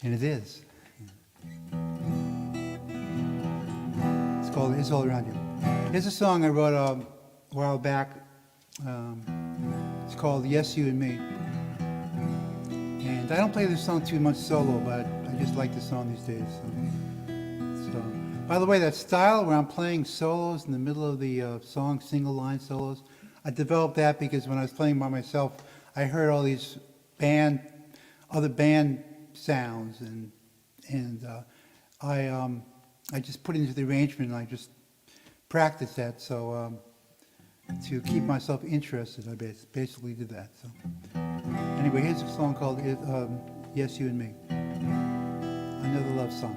And it is. It's called It's All Around You. Here's a song I wrote a while back. It's called Yes, You and Me. And I don't play this song too much solo, but I just like the song these days. So, by the way, that style where I'm playing solos in the middle of the song, single line solos, I developed that because when I was playing by myself, I heard all these other band sounds, and I just put it into the arrangement, and I just practiced that. So to keep myself interested, I basically did that. So. Anyway, here's a song called Yes, You and Me. Another love song.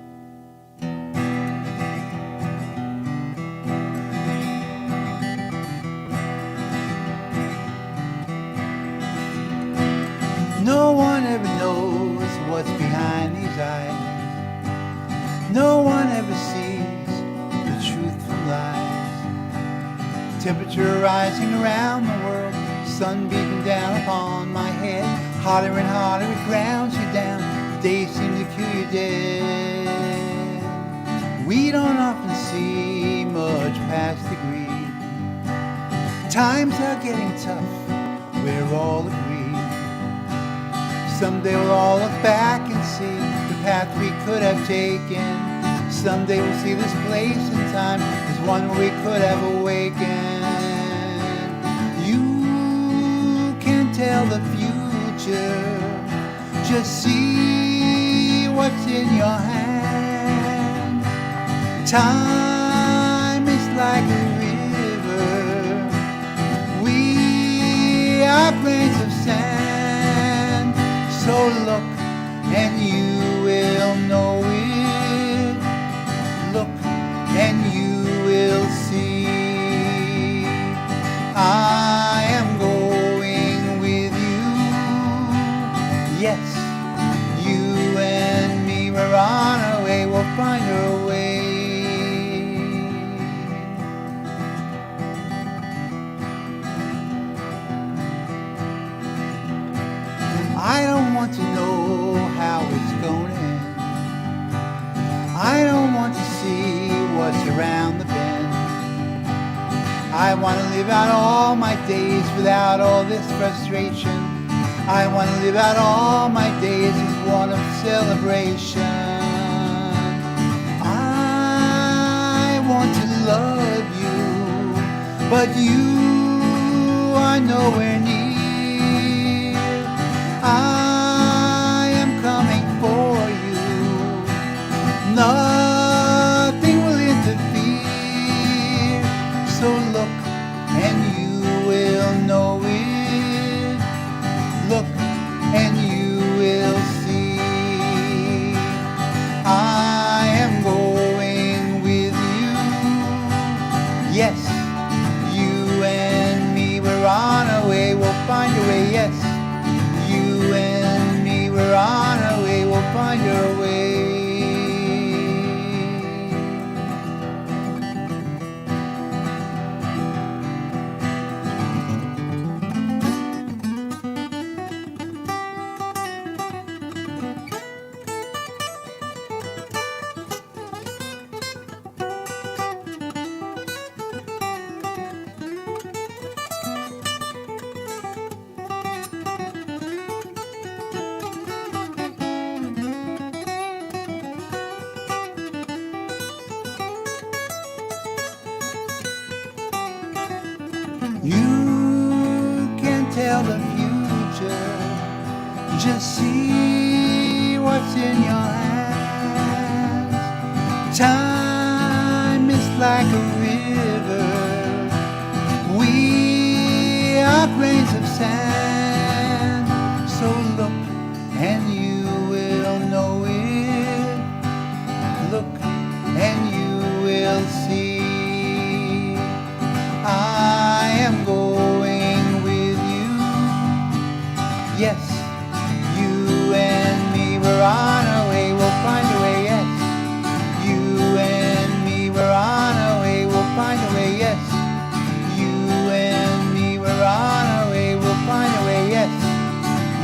No one ever knows what's behind these eyes. No one ever sees the truth from lies. Temperature rising around the world, sun beating down upon my head. Hotter and hotter, it grounds you down. Days seem to kill you dead. We don't often see much past the greed. Times are getting tough, we're all agreed. Someday we'll all look back and see the path we could have taken. Someday we'll see this place in time as one where we could have awakened. You can tell the future, just see what's in your hand. Time is like a river, we are grains of sand. So look and you will know it. Look and you will see. I am going with you. Yes, you and me, we're on our way, we'll find our way. I don't want to know how it's going to end. I don't want to see what's around the bend. I want to live out all my days without all this frustration. I want to live out all my days as one of celebration. I want to love you, but you are nowhere near. I am coming for you. Nothing will interfere. So look and you will know it. Look and you will see. I am going with you. Yes, you and me, we're on our way, we'll find a way. Yes, you and me, we're on our way, we'll find our way. You can tell the future, just see what's in your hands. Time is like a river, we are grains of sand. So look and you will know it. Look and you will see. I am going with you. Yes, you and me, we're on our way, we'll find a way. Yes, you and me, we're on our way, we'll find a way. Yes, you and me, we're on our way, we'll find a way. Yes,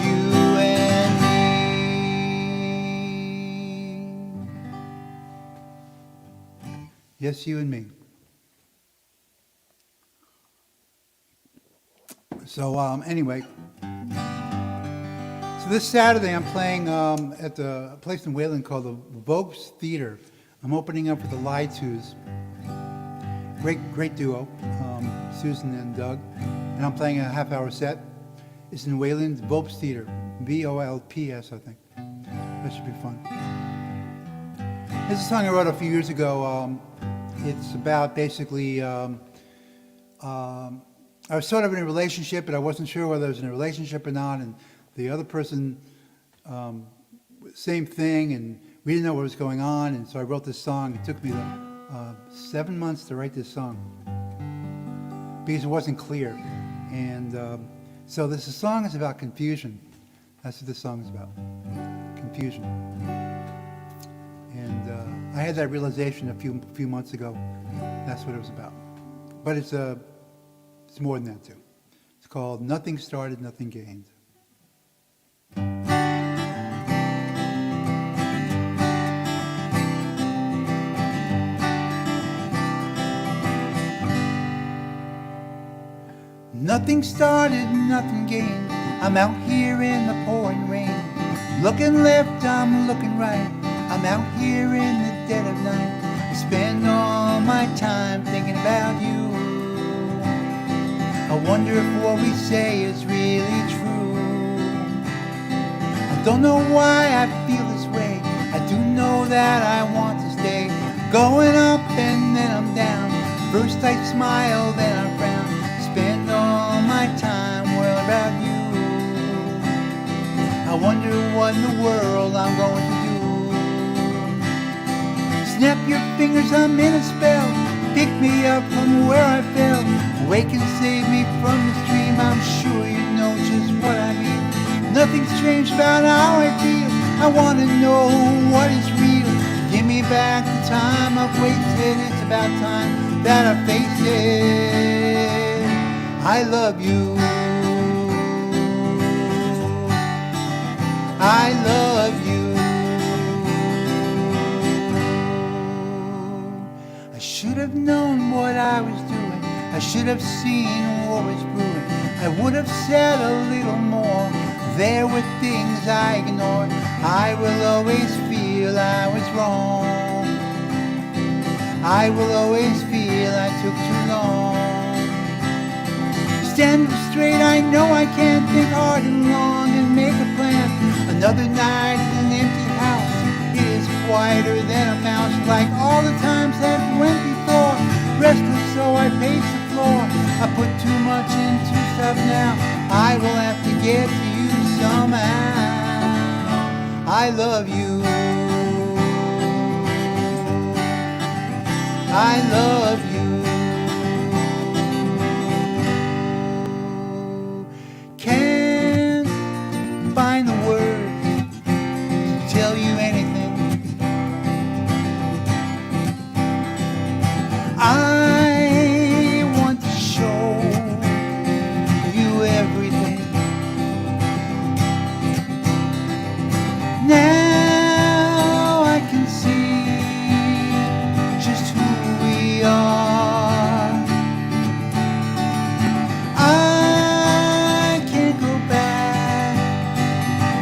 you and me. Yes, you and me. So anyway, so this Saturday I'm playing at a place in Wayland called the Vokes Theater. I'm opening up for the Lights. Great duo, Susan and Doug, and I'm playing a half-hour set. It's in Wayland, Vokes Theater, VOLPS, I think. That should be fun. This is a song I wrote a few years ago. It's about basically. I was sort of in a relationship, but I wasn't sure whether I was in a relationship or not, and the other person, same thing, and we didn't know what was going on, and so I wrote this song. It took me 7 months to write this song because it wasn't clear. And so this song is about confusion. That's what this song is about, confusion. And I had that realization a few months ago. That's what it was about. But it's more than that, too. It's called Nothing Started, Nothing Gained. Nothing started, nothing gained. I'm out here in the pouring rain, Looking left, I'm looking right. I'm out here in the dead of night. I spend all my time thinking about you. I wonder if what we say is really true. I don't know why I feel this way. I do know that I want to stay. Going up and then I'm down. First I smile, then I frown. Spend all my time worrying about you. I wonder what in the world I'm going to do. Snap your fingers, I'm in a spell. Pick me up from where I fell. Wake and save me from this dream. I'm sure you know just what I mean. Nothing's changed about how I feel. I want to know what is real. Give me back the time I've wasted. It's about time that I face it. I love you. I love you. I should have known what I was doing. I should have seen what was brewing. I would have said a little more. There were things I ignored. I will always feel I was wrong. I will always feel I took too long. Stand up straight, I know I can't think hard and long and make a plan. Another night in an empty house. It is quieter than a mouse, like all the times that went before. Restless, so I pace the floor. I put too much into stuff now. I will have to get to you somehow. I love you. I love you. Can't find the words to tell you anything. I want to show you everything. Now I can see just who we are. I can't go back.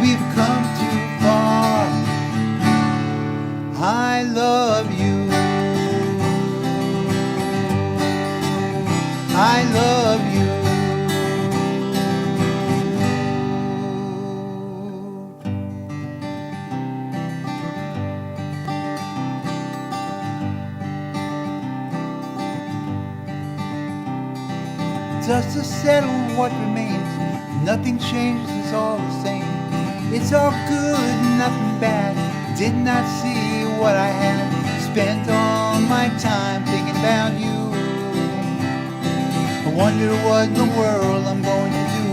We've come too far. I love you. I love you. Just to settle what remains. Nothing changes, it's all the same. It's all good, nothing bad. Did not see what I had. Spent all my time thinking about you. I wonder what in the world I'm going to do.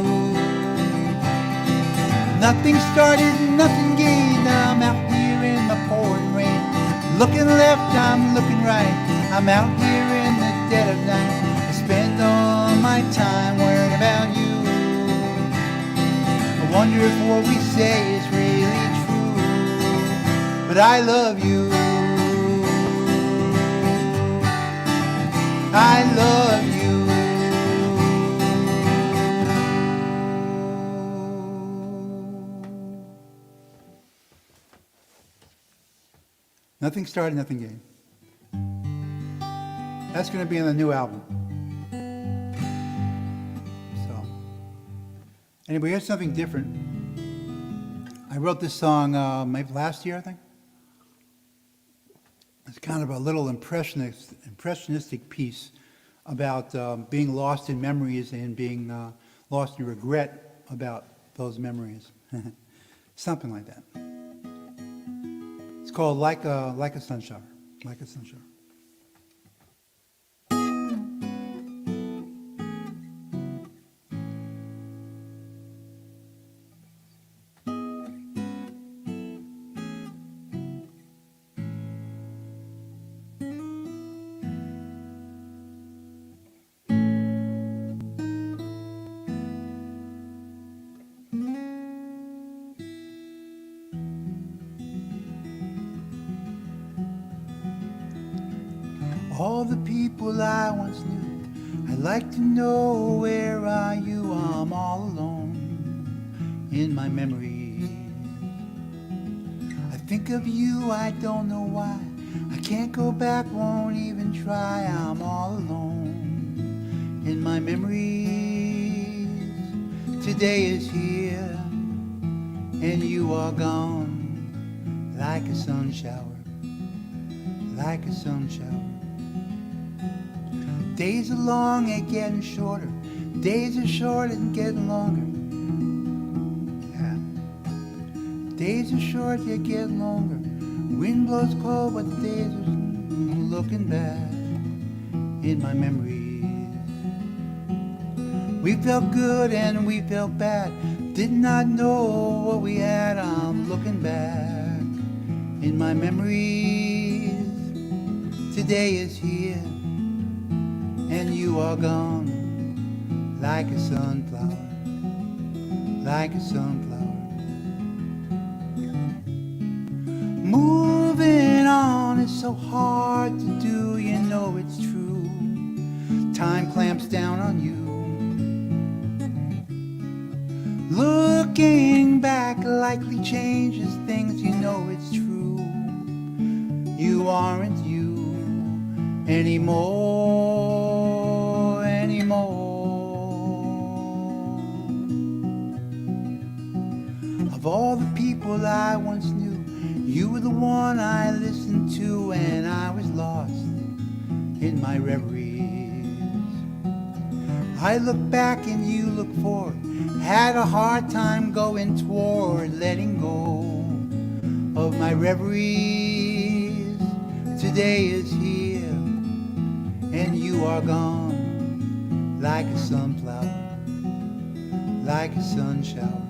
Nothing started, nothing gained. I'm out here in the pouring rain. Looking left, I'm looking right. I'm out here in the dead of night. I spend all my time worrying about you. I wonder if what we say is really true. But I love you. I love you. Nothing started, nothing gained. That's going to be on the new album. So, anyway, here's something different. I wrote this song maybe last year, I think. It's kind of a little impressionistic piece about being lost in memories and being lost in regret about those memories. Something like that. It's called Like a Sun Shower. Like a Sun Shower. All the people I once knew, I'd like to know, where are you? I'm all alone in my memories. think of you, I don't know why. I can't go back, won't even try. I'm all alone in my memories. Today is here, and you are gone, like a sun shower, like a sun shower. Days are long and getting shorter. Days are short and getting longer. Yeah. Days are short, they're getting longer. Wind blows cold, but the days are looking back in my memories. We felt good and we felt bad. Did not know what we had. I'm looking back in my memories. Today is here, and you are gone, like a sunflower, like a sunflower. Moving on is so hard to do, you know it's true. Time clamps down on you. Looking back likely changes things, you know it's true. You aren't you anymore, anymore. Of all the people I once knew, you were the one I listened to, and I was lost in my reveries. I look back and you look forward. Had a hard time going toward letting go of my reveries. Today is here, and you are gone, like a sunflower, like a sun shower.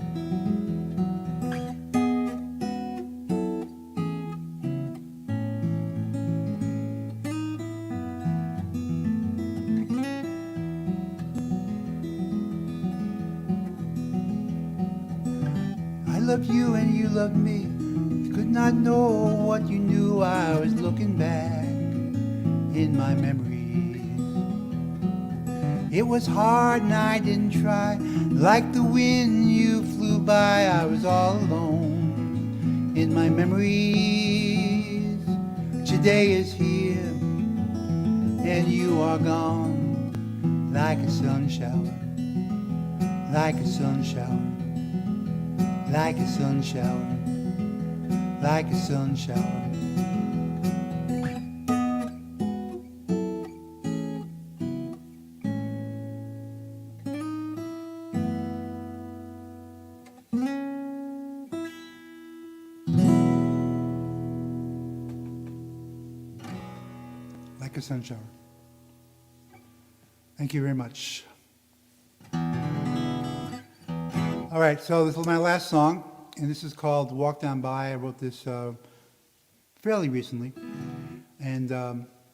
I loved you and you loved me. Could not know what you knew. I was looking back in my memories. It was hard and I didn't try. Like the wind you flew by. I was all alone in my memories. Today is here, and you are gone, like a sun shower, like a sun shower. Like a sun shower, like a sun shower. Like a sun shower. Thank you very much. All right, so this is my last song, and this is called Walk Down By. I wrote this fairly recently, and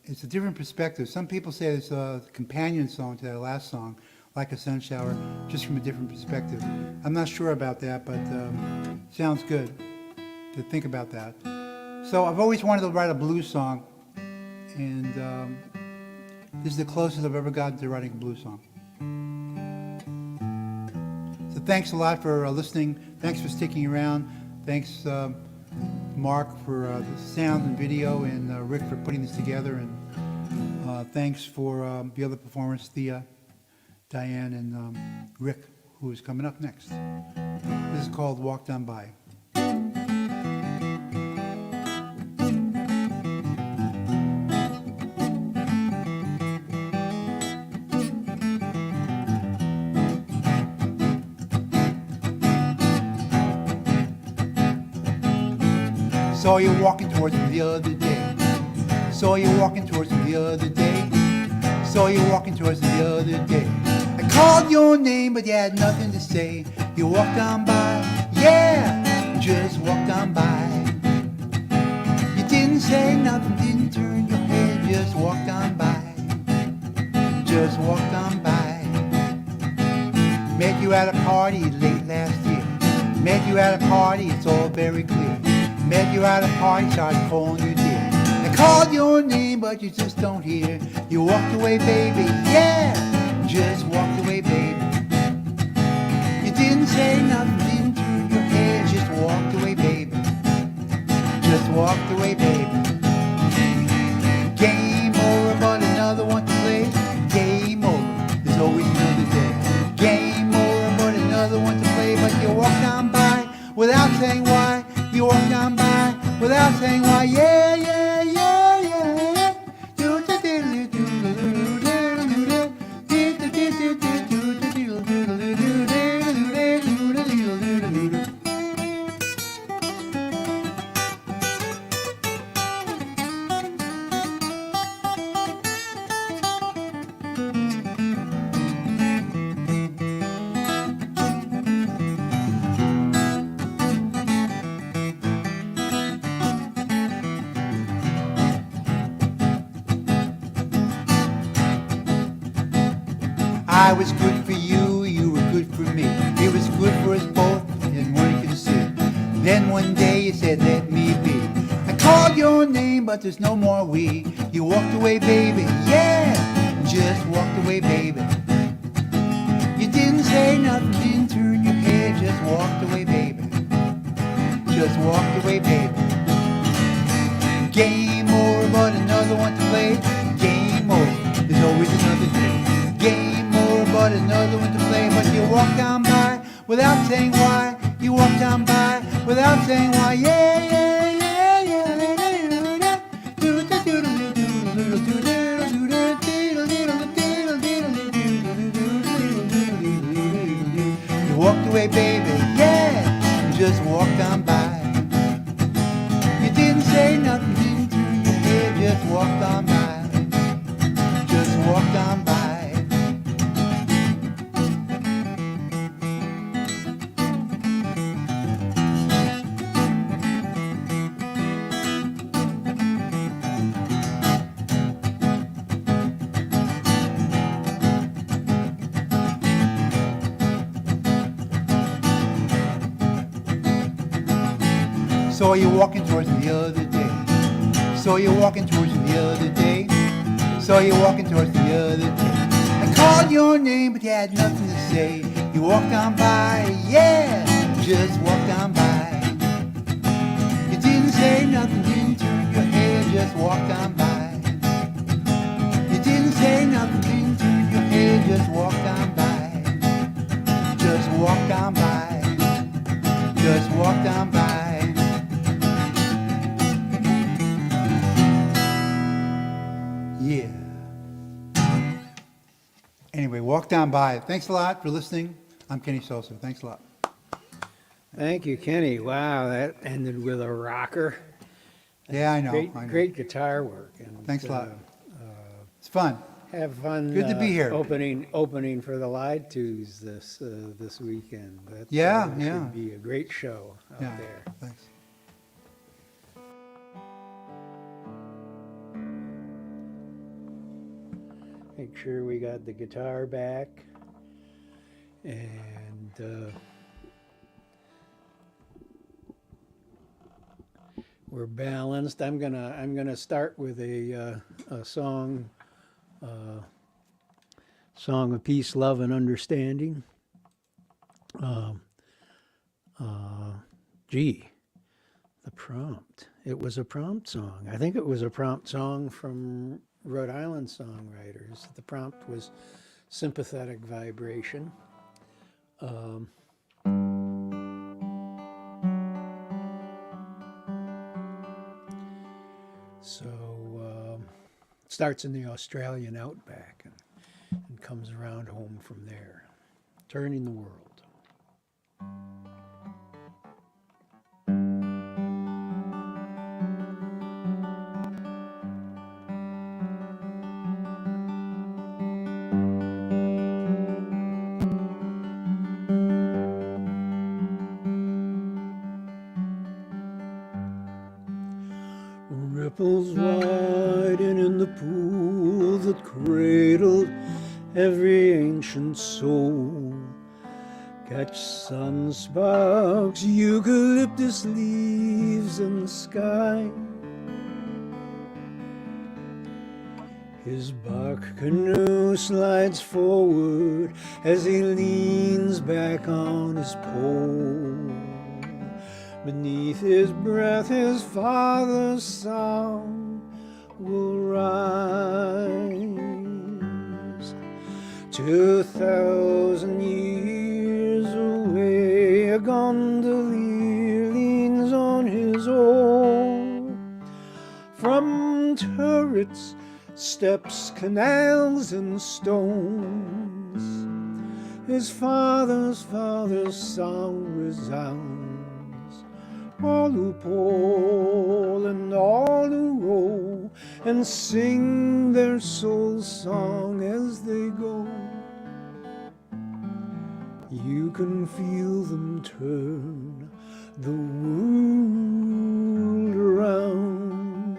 it's a different perspective. Some people say it's a companion song to that last song, Like a Sun Shower, just from a different perspective. I'm not sure about that, but sounds good to think about that. So I've always wanted to write a blues song, and this is the closest I've ever gotten to writing a blues song. So thanks a lot for listening. Thanks for sticking around. Thanks, Mark, for the sound and video, and Rick for putting this together. And thanks for the other performers, Thea, Diane, and Rick, who is coming up next. This is called Walk Down By. Saw you walking towards me the other day. Saw you walking towards me the other day. Saw you walking towards me the other day. I called your name, but you had nothing to say. You walked on by, yeah, just walked on by. You didn't say nothing, didn't turn your head, just walked on by. Just walked on by. Met you at a party late last year. Met you at a party, it's all very clear. Met you at a party, started calling you dear. I called your name, but you just don't hear. You walked away, baby, yeah, just walked away, baby. You didn't say nothing, didn't turn your head, just walked away, baby. just walked away, baby. Game over, but another one to play. Game over, there's always another day. Game over, but another one to play. But you walked on by without saying why. You walked on by without saying why. Yeah, yeah, yeah, yeah. I was good for you, you were good for me. It was good for us both, and one could see. Then one day you said, let me be. I called your name, but there's no more we. You walked away, baby, yeah, just walked away, baby. You didn't say nothing, didn't turn your head, just walked away, baby. Just walked away, baby. Game over, but another one to play. Game over, there's always another day. Game over, but another one to play. But you walked on by without saying why. You walked on by without saying why. Yeah, yeah, yeah, yeah. You walked away, baby, yeah, you just walked on by. You didn't say nothing, didn't turn your head, just walked on by. Just walked on by. Saw you walking towards me the other day. Saw you walking towards me the other day. Saw you walking towards me the other day. I called your name, but you had nothing to say. You walked on by, yeah, just walked on by. You didn't say nothing, didn't turn your head, just walked on by. You didn't say nothing, didn't turn your head, just walked on by. Just walked on by. Just walked on by. Yeah. Anyway, walk down by. Thanks a lot for listening. I'm Kenny Selcer. Thanks a lot. Thank you, Kenny. Wow, that ended with a rocker. Yeah, I know. Great, I know. great guitar work. And, Thanks a lot. It's fun. Have fun. Good to be here. Opening for the Lied Twos this weekend. That Yeah, should yeah. be a great show out Yeah. there. Thanks. Make sure we got the guitar back, and we're balanced. I'm gonna start with a song of peace, love, and understanding. The prompt. It was a prompt song. I think it was a prompt song from Rhode Island Songwriters. The prompt was sympathetic vibration. It starts in the Australian outback and comes around home from there, turning the world. Ripples widen in the pool that cradled every ancient soul. Catch sunsparks, eucalyptus leaves in the sky. His bark canoe slides forward as he leans back on his pole. Beneath his breath his father's song will rise. 2,000 years away, a gondolier leans on his oar. From turrets, steps, canals, and stones, his father's song resounds. All who pull and all who row and sing their soul song as they go. You can feel them turn the world around.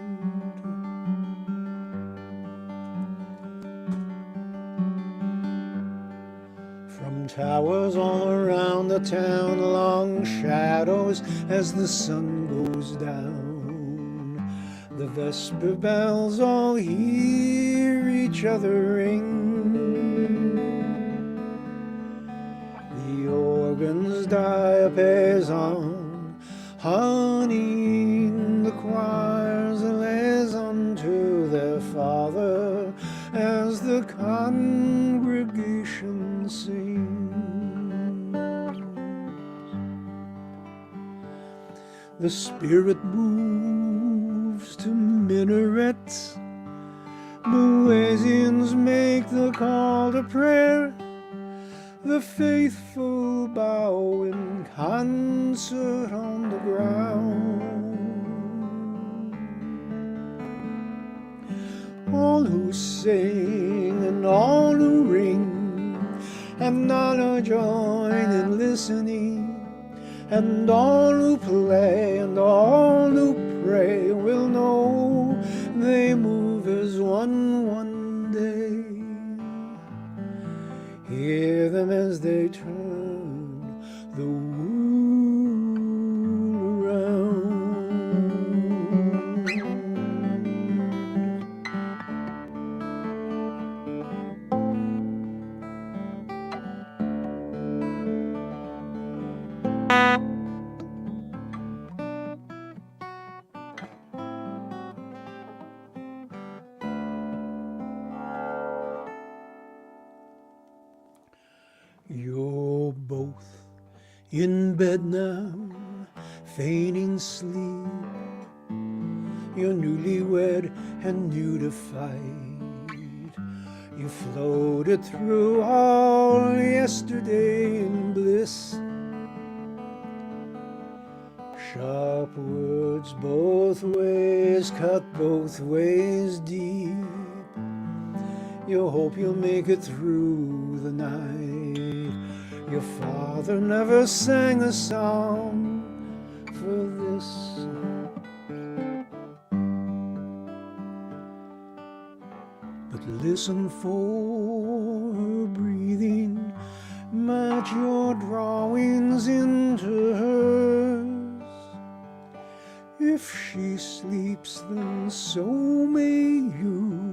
From towers all around the town, long shadows as the sun goes down. The vesper bells all hear each other ring. The organs diapason, honeying the choirs liaison to their Father as the congregation sings. The Spirit moves to minarets. Muezzins make the call to prayer. The faithful bow in concert on the ground. All who sing and all who ring and all who join in listening, and all who play and all who pray will know they move as one day. Hear them as they turn the world around. You're both in bed now, feigning sleep. You're newlywed and new to fight. You floated through all yesterday in bliss. Sharp words both ways, cut both ways deep. You hope you'll make it through the night. Your father never sang a song for this. But listen for her breathing, match your drawings into hers. If she sleeps, then so may you.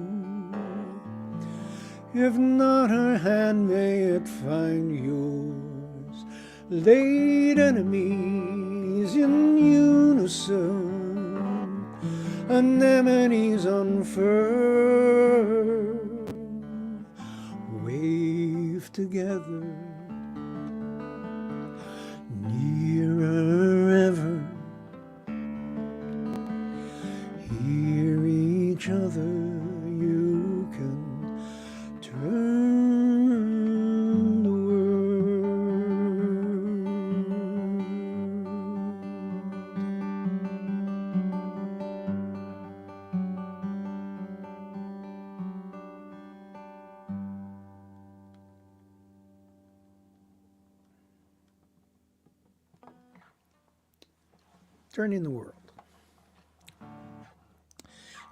If not, her hand may it find yours. Late enemies in unison, anemones unfurled, wave together, nearer ever. Hear each other, you can turn the world. Turning the world.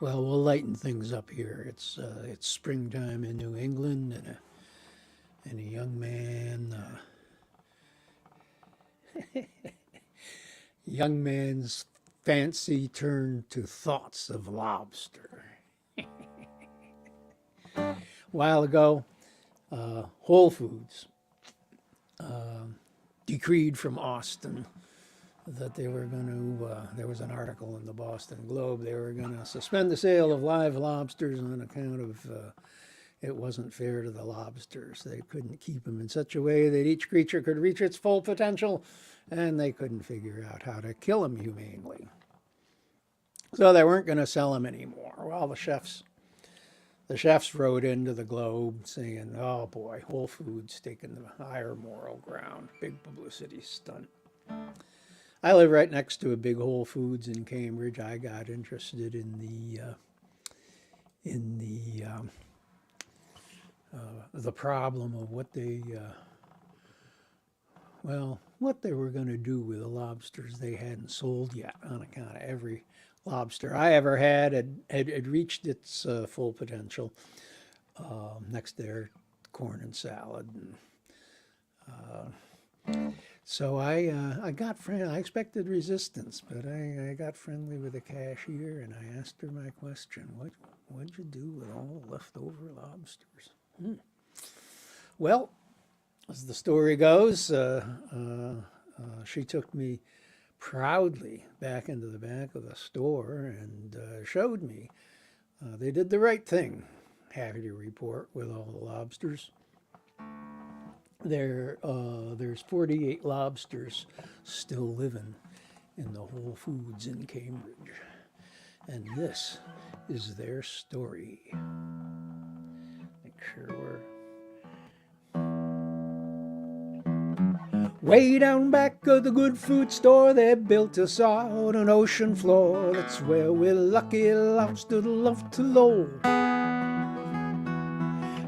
Well, we'll lighten things up here. It's springtime in New England, and a young man, young man's fancy turned to thoughts of lobster. A while ago, Whole Foods decreed from Austin that they were going to, there was an article in the Boston Globe, they were going to suspend the sale of live lobsters on account of it wasn't fair to the lobsters. They couldn't keep them in such a way that each creature could reach its full potential, and they couldn't figure out how to kill them humanely. So they weren't going to sell them anymore. Well, the chefs wrote into the Globe saying, oh boy, Whole Foods taking the higher moral ground. Big publicity stunt. I live right next to a big Whole Foods in Cambridge. I got interested in the problem of what they were going to do with the lobsters they hadn't sold yet, on account of every lobster I ever had reached its full potential next to their corn and salad. So I got friendly. I expected resistance, but I got friendly with the cashier, and I asked her my question: What'd you do with all the leftover lobsters? Well, as the story goes, she took me proudly back into the back of the store and showed me they did the right thing. Happy to report, with all the lobsters. There's 48 lobsters still living in the Whole Foods in Cambridge. And this is their story. Make sure we're... Way down back of the good food store, they built us out an ocean floor. That's where we lucky lobster love to load.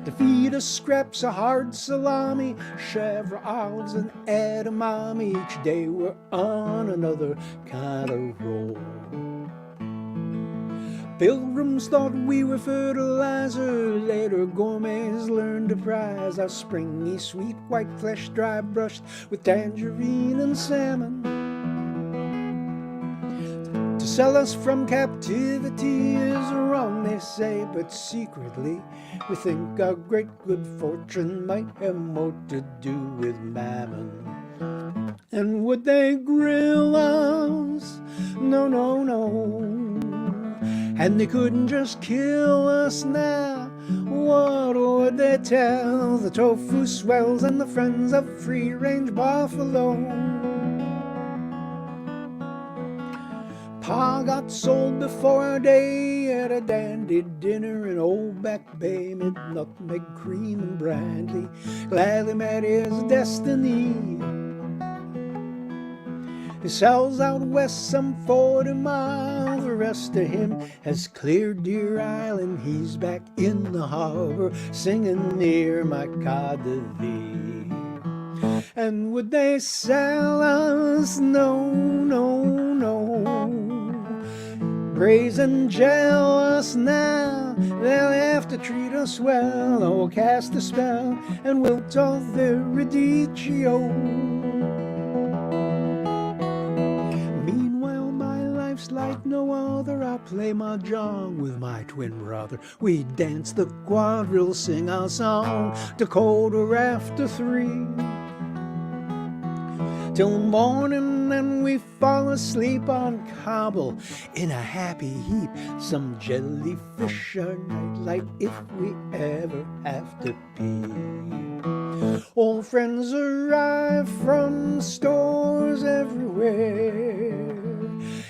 To feed us scraps of hard salami, chèvre odds and edamame. Each day we're on another kind of roll. Pilgrims thought we were fertilizer. Later gourmets learned to prize our springy sweet white flesh, dry brushed with tangerine and salmon. To sell us from captivity is wrong, they say, but secretly we think our great good fortune might have more to do with mammon. And would they grill us? No, no, no. And they couldn't just kill us now. What would they tell the tofu swells and the friends of free-range buffalo? Pa got sold before our day at a dandy dinner in Old Back Bay, mid nutmeg, cream, and brandy. Gladly met his destiny. He sells out west some 40 miles. The rest of him has cleared Deer Island. He's back in the harbor singing near my cod de vie. And would they sell us? No, no, no. Brazen jealous now. They'll have to treat us well, or cast a spell, and we'll tell their radicchio. Like no other, I play mahjong with my twin brother. We dance the quadrille, sing our song to quarter after 3. Till morning, and we fall asleep on cobble in a happy heap. Some jellyfish or nightlight if we ever have to pee. Old friends arrive from stores everywhere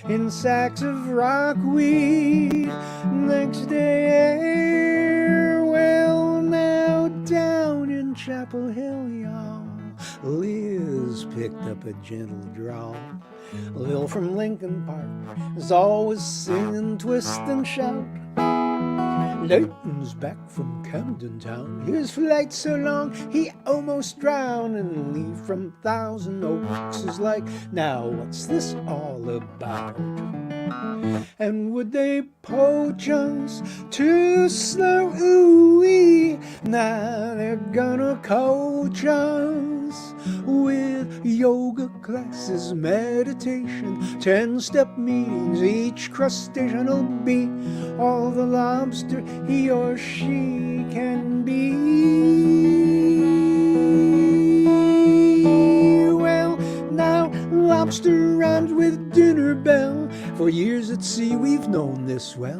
in sacks of rockweed. Next day, well, now down in Chapel Hill, y'all, Liz picked up a gentle drawl. Lil from Lincoln Park is always singing, twist and shout. Leighton's back from Camden Town. His flight so long he almost drowned. And Lee from Thousand Oaks is like, now what's this all about? And would they poach us too slow? Ooh-wee. Now they're gonna coach us with yoga classes, meditation, 10-step meetings. Each crustacean will be all the lobster he or she can be. Well, now lobster rhymes with dinner bell. For years at sea we've known this well.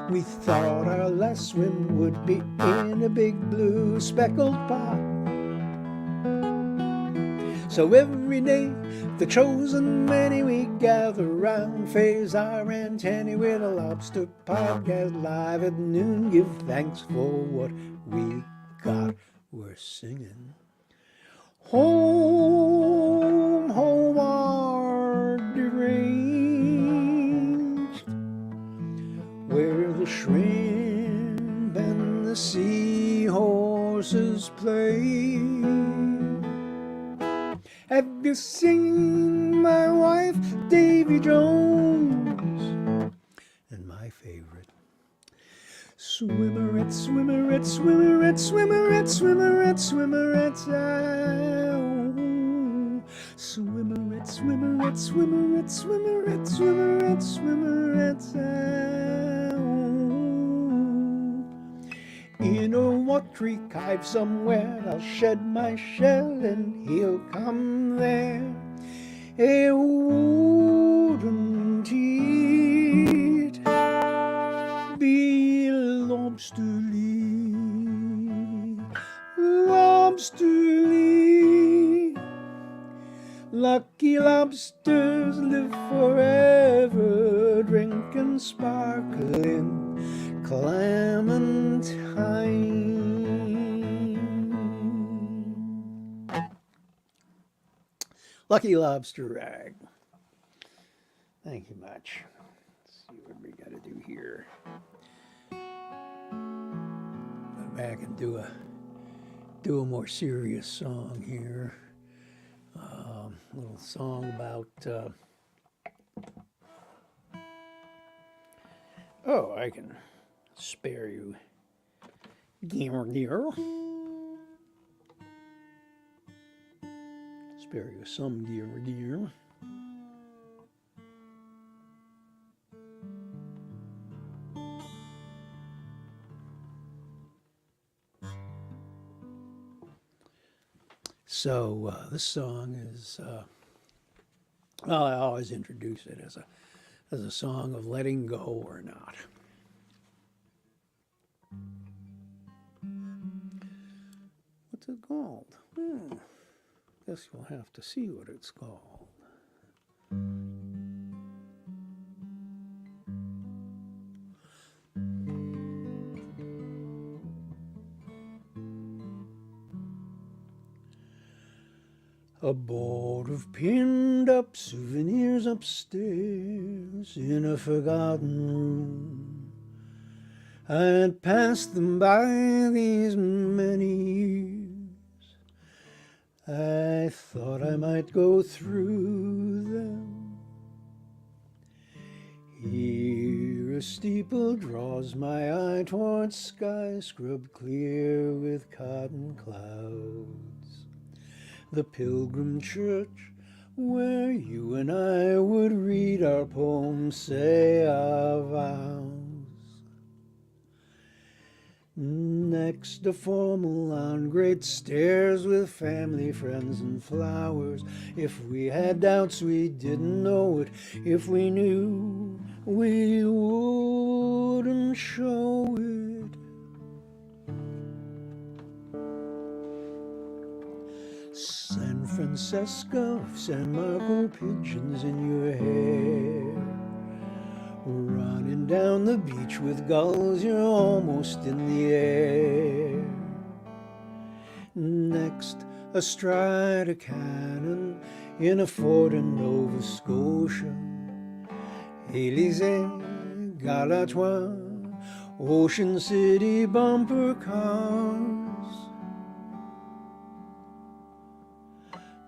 We thought our last swim would be in a big blue speckled pot. So every day the chosen many we gather round, phase our antennae with a lobster podcast live at noon. Give thanks for what we got. We're singing. Home, homeward deranged, where the shrimp and the seahorses play. Have you seen my wife, Davy Jones? And my favorite, swimmerette, swimmerette, swimmerette, swimmerette, swimmerette, swimmerette, swimmerette, swimmerette, swimmerette, swimmerette, swimmerette, swimmerette. In a watery cave somewhere I'll shed my shell and he'll come there. Wouldn't it be lobsterly, lobsterly? Lucky lobsters live forever, drinking sparkling clementine. Lucky lobster rag. Thank you much. Let's see what we got to do here. Go back and do a more serious song here. A little song about. Oh, I can spare you, dear. Spare you some, dear. So this song is, well, I always introduce it as a song of letting go or not. What's it called? Guess you'll have to see what it's called. A board of pinned up souvenirs upstairs in a forgotten room. I had passed them by these many years. I thought I might go through them. Here a steeple draws my eye towards sky scrubbed clear with cotton clouds. The pilgrim church where you and I would read our poems, say our vows. Next, a formal on great stairs with family, friends, and flowers. If we had doubts, we didn't know it. If we knew, we wouldn't show it. San Francisco, San Marco, pigeons in your hair. Running down the beach with gulls, you're almost in the air. Next, astride a cannon in a fort in Nova Scotia. Élysée, Galatois, Ocean City bumper cars.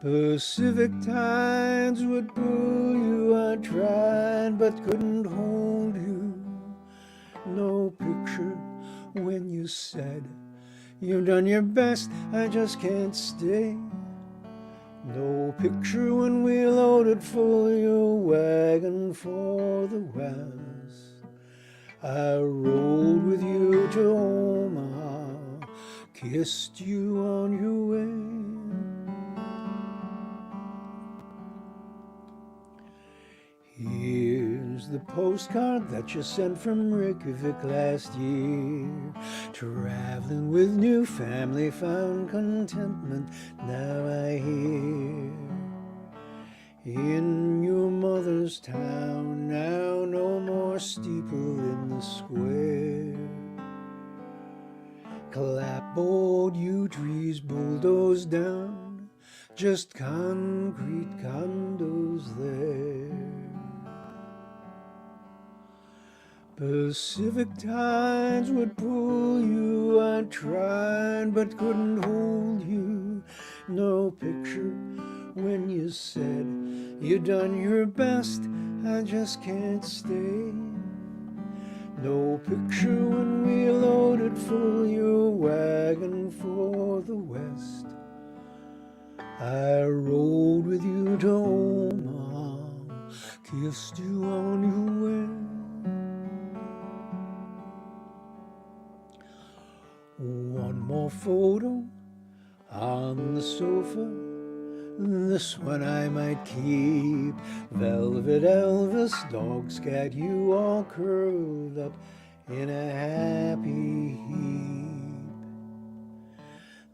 Pacific tides would pull you, I tried but couldn't hold you. No picture when you said you've done your best, I just can't stay. No picture when we loaded full your wagon for the West. I rode with you to Omaha, kissed you on your way. that postcard that you sent from Reykjavik last year. Traveling with new family, found contentment, now I hear. In your mother's town, now no more steeple in the square. Clapboard yew trees bulldozed down, just concrete condos there. Pacific tides would pull you, I tried but couldn't hold you. No picture when you said you'd done your best, I just can't stay. No picture when we loaded full your wagon for the west. I rode with you to Omaha, kissed you on your way. One more photo on the sofa, this one I might keep. Velvet Elvis, dog's cat, you all curled up in a happy heap.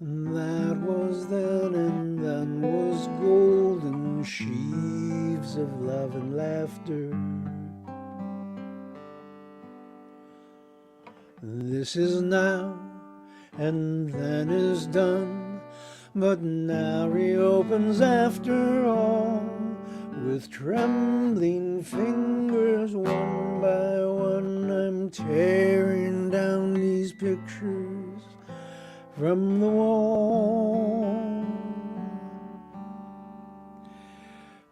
That was then, and then was golden sheaves of love and laughter. This is now, and then is done, but now reopens after all, with trembling fingers, one by one, I'm tearing down these pictures from the wall.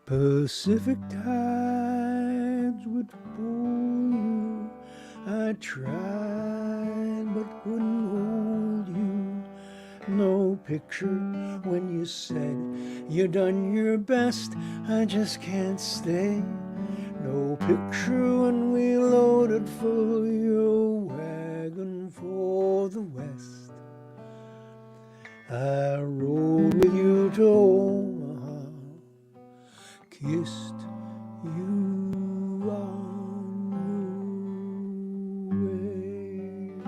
Pacific tides would pull you, I tried but couldn't hold you. No picture when you said you done your best, I just can't stay. No picture when we loaded full your wagon for the west. I rode with you to Omaha, kissed you on your way.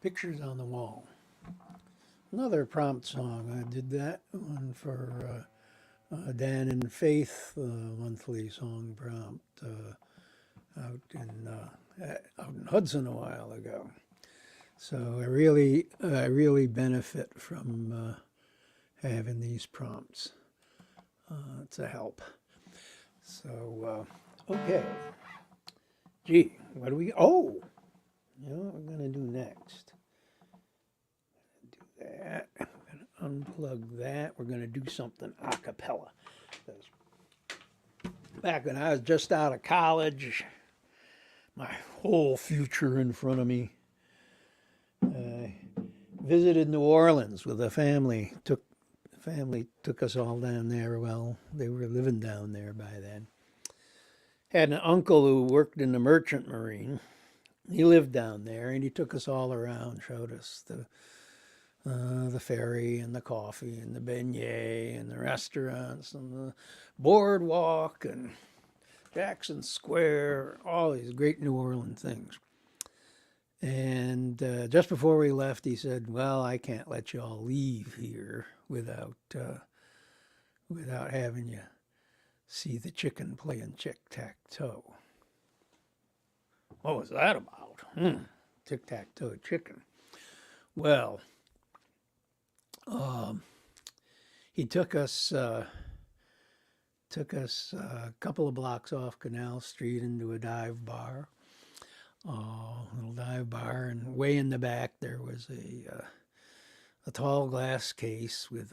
Pictures on the Wall. Another prompt song. I did that one for Dan and Faith, monthly song prompt out in Hudson a while ago. So I really benefit from having these prompts. It's a help. So okay. Gee, what do we? Oh, you know what we're gonna do next? That. I'm going to unplug that. We're going to do something a cappella. Back when I was just out of college, my whole future in front of me, I visited New Orleans with a family. Family took us all down there. Well, they were living down there by then. Had an uncle who worked in the merchant marine. He lived down there, and he took us all around, showed us the ferry and the coffee and the beignet and the restaurants and the boardwalk and Jackson Square, all these great New Orleans things. And just before we left, he said, well, I can't let you all leave here without having you see the chicken playing tic-tac-toe. What was that about? Tic-tac-toe chicken. Well, he took us a couple of blocks off Canal Street into a dive bar, little dive bar, and way in the back there was a tall glass case with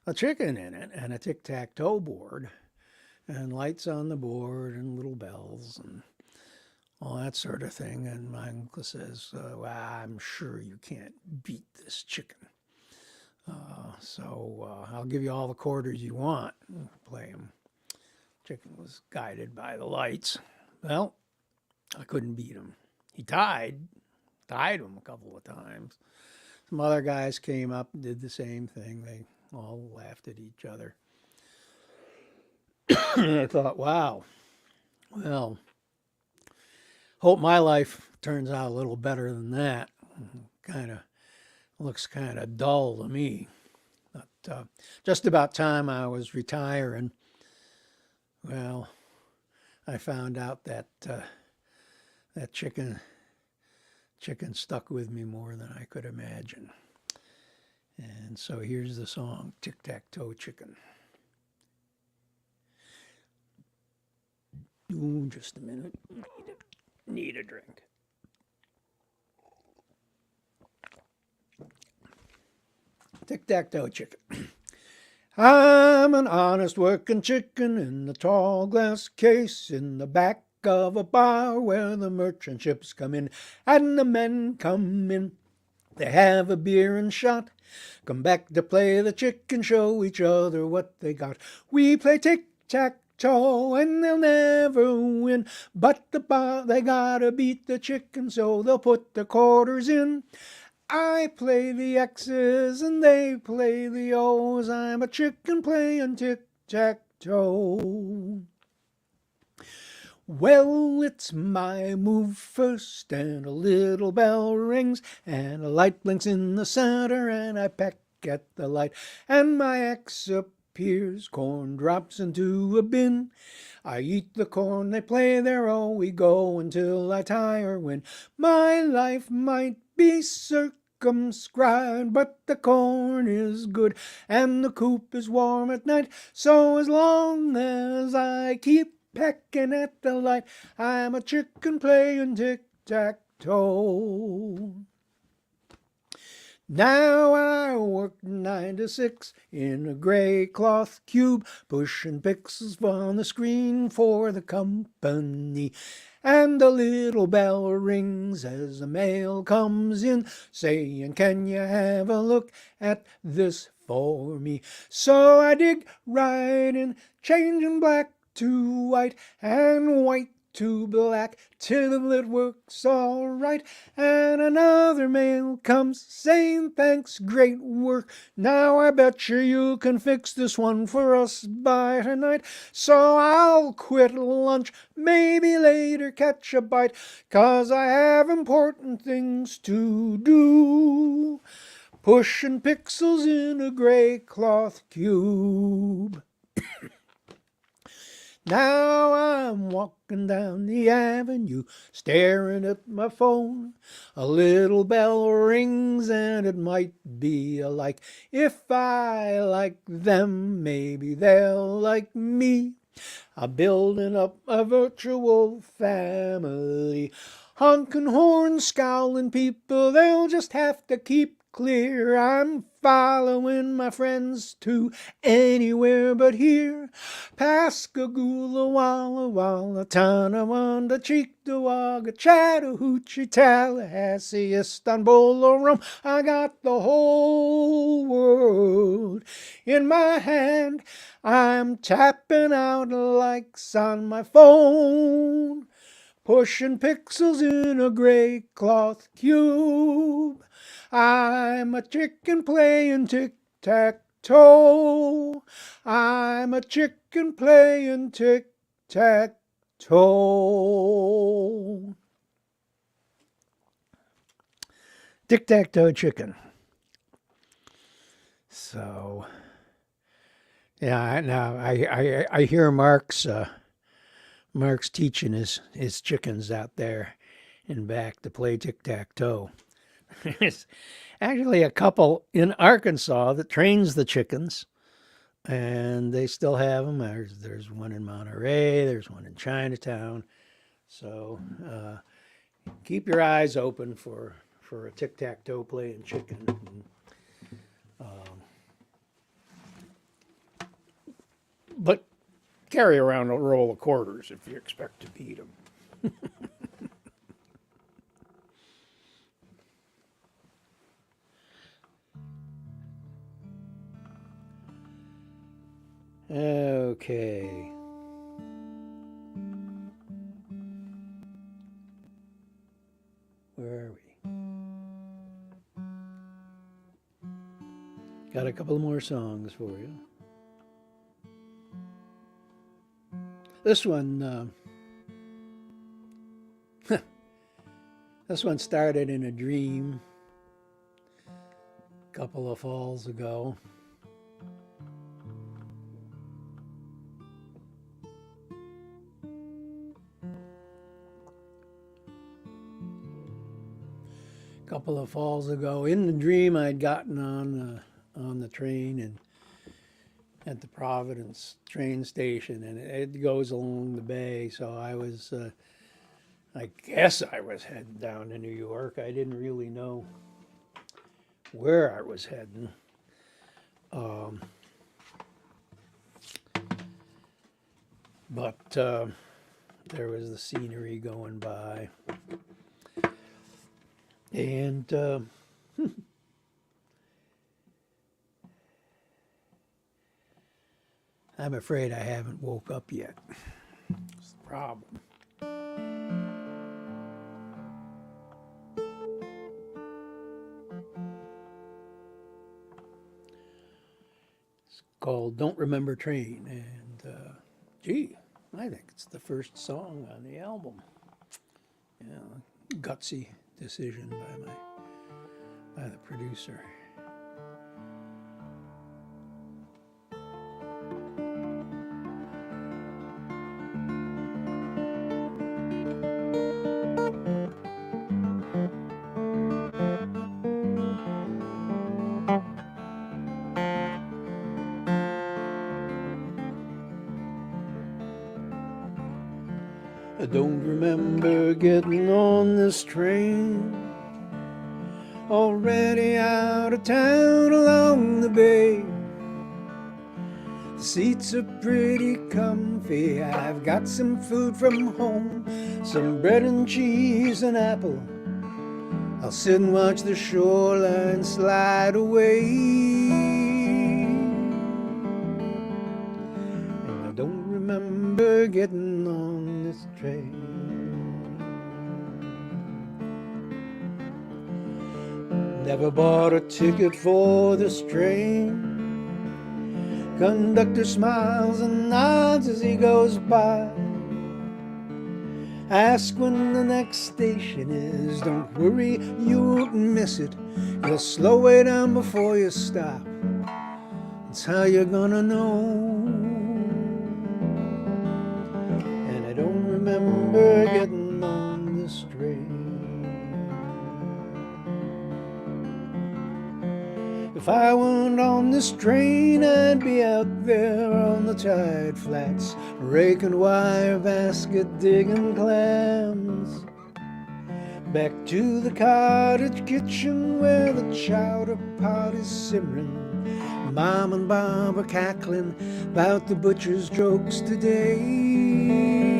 a chicken in it and a tic-tac-toe board and lights on the board and little bells and all that sort of thing. And my uncle says, well, I'm sure you can't beat this chicken. So I'll give you all the quarters you want. Play them. Chicken was guided by the lights. Well, I couldn't beat him. He tied him a couple of times. Some other guys came up and did the same thing. They all laughed at each other. And I thought, wow, well, hope my life turns out a little better than that. Kind of looks kind of dull to me. But just about time I was retiring, well, I found out that that chicken stuck with me more than I could imagine. And so here's the song, Tic-Tac-Toe Chicken. Ooh, just a minute. Need a drink. Tic-Tac-Toe Chicken. I'm an honest working chicken in a tall glass case in the back of a bar where the merchant ships come in and the men come in. They have a beer and shot, come back to play the chicken, show each other what they got. We play tic-tac-toe and they'll never win, but they gotta beat the chicken, so they'll put the quarters in. I play the X's and they play the O's. I'm a chicken playing tic-tac-toe. Well, it's my move first, and a little bell rings, and a light blinks in the center, and I peck at the light, and my X appears. Corn drops into a bin. I eat the corn, they play their oh, we go until I tire when my life might be circumscribed, but the corn is good, and the coop is warm at night, so as long as I keep pecking at the light, I'm a chicken playing tic-tac-toe. Now I work 9 to 6 in a gray cloth cube, pushing pixels on the screen for the company. And the little bell rings as the mail comes in, saying, can you have a look at this for me? So I dig right in, changing black to white and white to black till it works all right. And another mail comes saying thanks, great work. Now I bet you can fix this one for us by tonight. So I'll quit lunch, maybe later catch a bite, 'cause I have important things to do. Pushing pixels in a gray cloth cube. Now I'm walking down the avenue, staring at my phone. A little bell rings and it might be a like. If I like them, maybe they'll like me. I'm building up a virtual family. Honking horns, scowling people, they'll just have to keep clear. I'm following my friends to anywhere but here. Pascagoula, Walla Walla, Tonawanda, Cheektowaga, Chattahoochee, Tallahassee, Istanbul, or Rome. I got the whole world in my hand. I'm tapping out likes on my phone, pushing pixels in a gray cloth cube. I'm a chicken playing tic-tac-toe. I'm a chicken playing tic-tac-toe. Tic-tac-toe chicken. So, yeah, now I hear Mark's teaching his chickens out there in back to play tic-tac-toe. There's actually a couple in Arkansas that trains the chickens, and they still have them. There's one in Monterey, there's one in Chinatown. So keep your eyes open for a tic-tac-toe playing chicken. But carry around a roll of quarters if you expect to beat them. Okay. Got a couple more songs for you. This one, this one started in a dream a couple of falls ago. Couple of falls ago, in the dream, I'd gotten on the train and at the Providence train station, and it goes along the bay. So I was, I guess I was heading down to New York. I didn't really know where I was heading. But there was the scenery going by. And I'm afraid I haven't woke up yet. That's the problem. It's called Don't Remember Train. And gee, I think it's the first song on the album. Yeah, gutsy decision by the producer. I don't remember getting on this train, already out of town along the bay. The seats are pretty comfy, I've got some food from home, some bread and cheese and apple. I'll sit and watch the shoreline slide away. And I don't remember getting on this train. Never bought a ticket for this train. Conductor smiles and nods as he goes by. Ask when the next station is. Don't worry, you won't miss it. You'll slow way down before you stop. That's how you're gonna know. And I don't remember getting on this train. If I weren't on this train, I'd be out there on the tide flats, raking wire, basket digging clams. Back to the cottage kitchen where the chowder pot is simmering. Mom and Bob are cackling about the butcher's jokes today.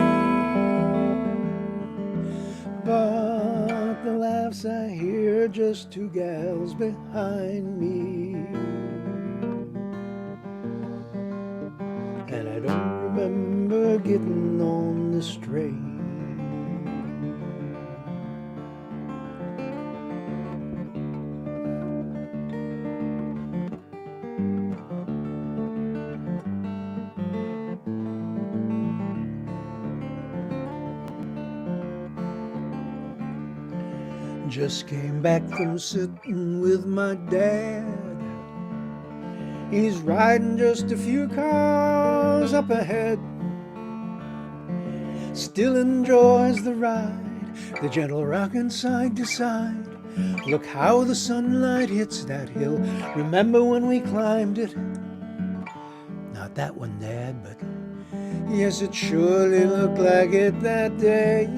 But the laughs I hear are just two gals behind me. And I don't remember getting on this train. Just came back from sitting with my dad. He's riding just a few cars up ahead. Still enjoys the ride, the gentle rocking side to side. Look how the sunlight hits that hill. Remember when we climbed it? Not that one, Dad, but yes, it surely looked like it that day.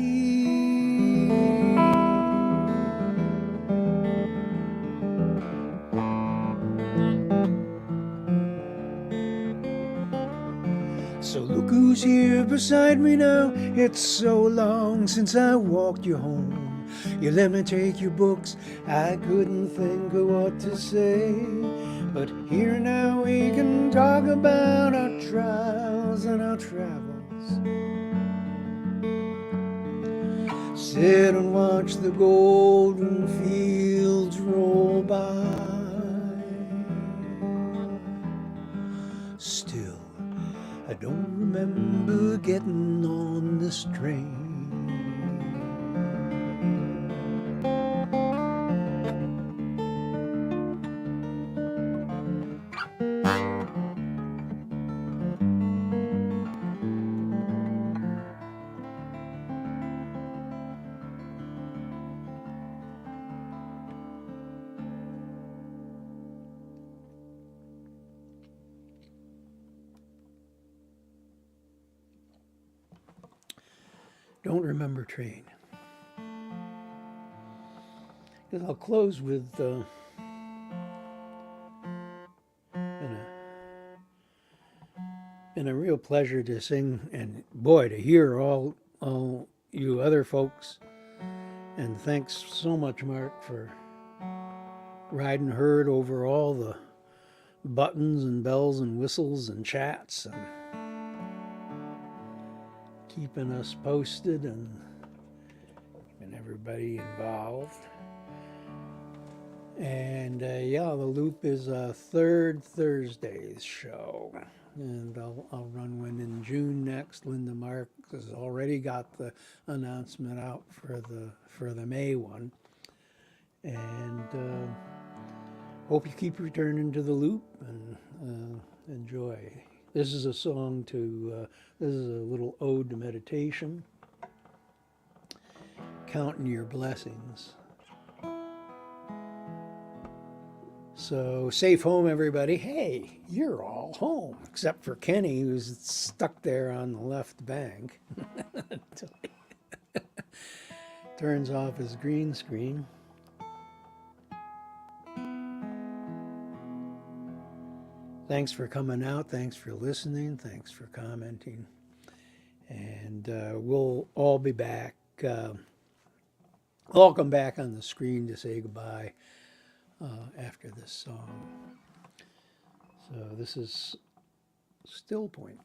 So look who's here beside me now. It's so long since I walked you home. You let me take your books. I couldn't think of what to say. But here now we can talk about our trials and our travels. Sit and watch the golden fields roll by. remember getting on this train. Don't remember train. Because I'll close with been a real pleasure to sing, and boy, to hear all you other folks. And thanks so much, Mark, for riding herd over all the buttons and bells and whistles and chats and keeping us posted and everybody involved. And yeah, the Loop is a third Thursday's show, and I'll run one in June next. Linda Mark has already got the announcement out for the May one, and hope you keep returning to the Loop and enjoy. This is a song this is a little ode to meditation, counting your blessings. So safe home, everybody. Hey, you're all home, except for Kenny, who's stuck there on the left bank. Turns off his green screen. Thanks for coming out. Thanks for listening. Thanks for commenting. And we'll all be back. I'll come back on the screen to say goodbye after this song. So this is Still Point.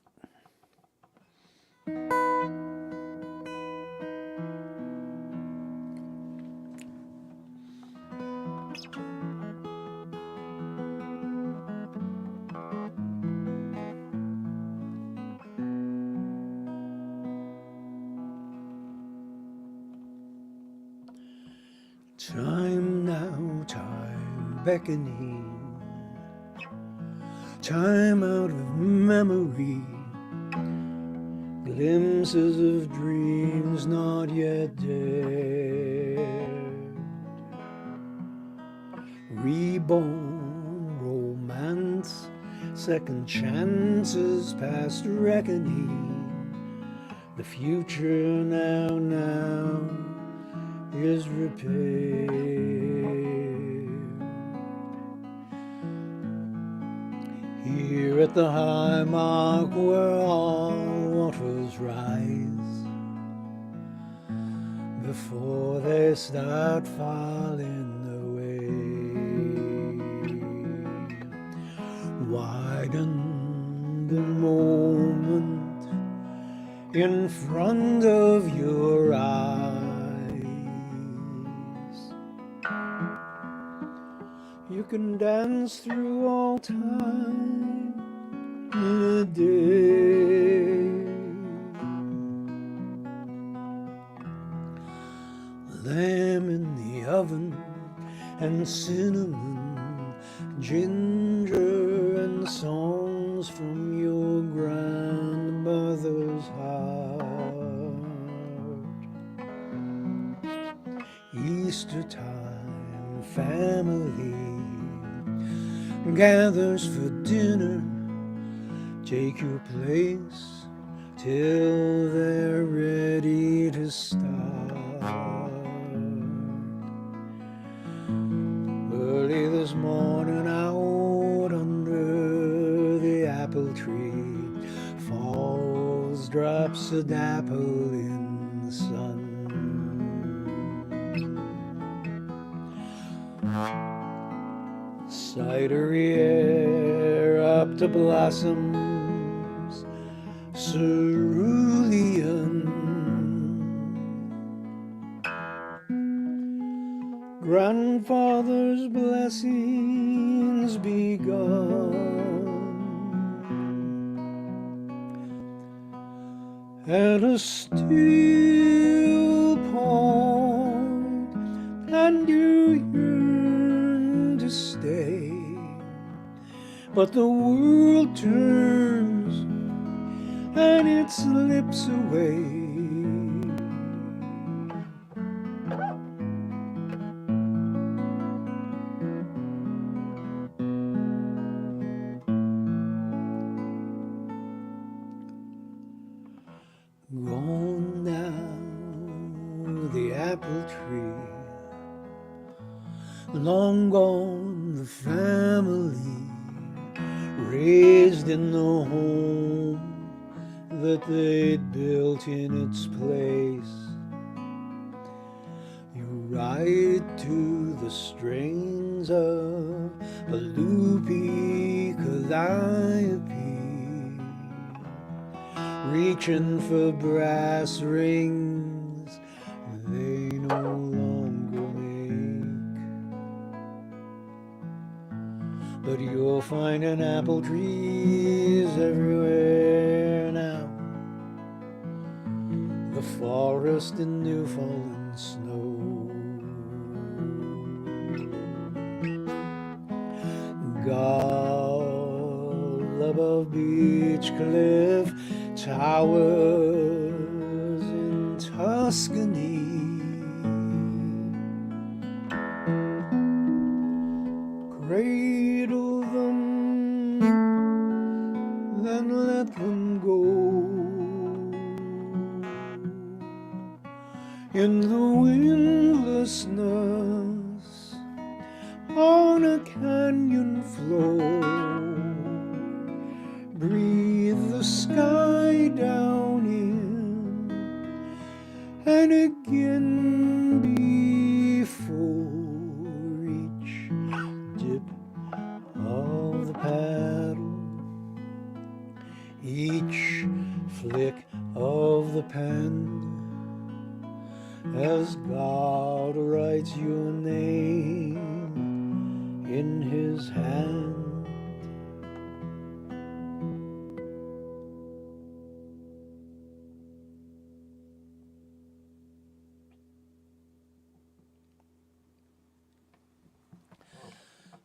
Time now, time beckoning, time out of memory, glimpses of dreams not yet dead, reborn romance, second chances past reckoning, the future now is repaired. Here at the high mark where all waters rise, before they start falling away, widen the moment in front of your eyes. You can dance through all time in a day. Lamb in the oven and cinnamon, ginger and songs from your grandmother's heart. Easter time, family gathers for dinner. Take your place till they're ready to start. Early this morning out under the apple tree falls drops of dapple in the sun. Cidery air up to blossoms, cerulean. Grandfather's blessings begun. at a still point, and you yearn to stay, but the world turns and it slips away. Gone now the apple tree, long gone the family, raised in the home that they'd built in its place. You ride to the strings of a loopy calliope, reaching for brass rings they no longer make. But you'll find an apple trees everywhere now, the forest in new fallen snow. Gull above beach cliff towers in Tuscany, cradle them, then let them go. In the windlessness on a canyon floor, breathe the sky down in, and again before each dip of the paddle, each flick of the pen, as God writes your name in his hand.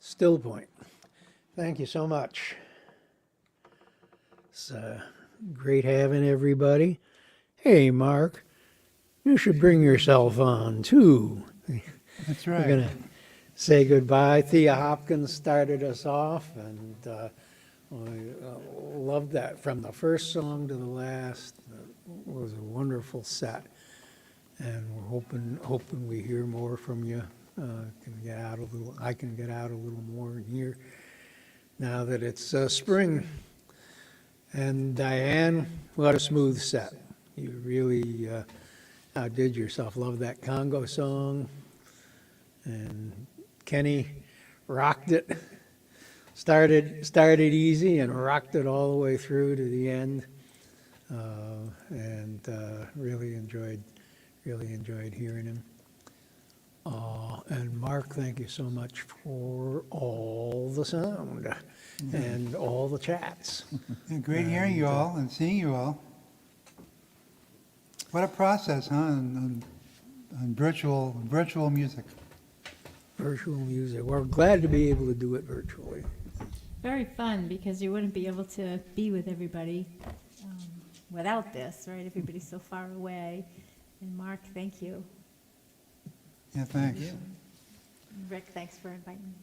Still point. Thank you so much. It's great having everybody. Hey, Mark, you should bring yourself on too. That's We're right. gonna say goodbye. Thea Hopkins started us off, and I loved that from the first song to the last. It was a wonderful set, and we're hoping we hear more from you. I can get out a little more in here now that it's spring. And Diane, what a smooth set. You really outdid yourself. Love that Congo song. And Kenny rocked it. Started easy and rocked it all the way through to the end. Really enjoyed hearing him. And Mark, thank you so much for all the sound and all the chats. Yeah, great hearing you all and seeing you all. What a process, huh? On virtual music. Virtual music. We're glad to be able to do it virtually. Very fun because you wouldn't be able to be with everybody without this, right? Everybody's so far away. And Mark, thank you. Yeah, thanks. Rick, thanks for inviting me.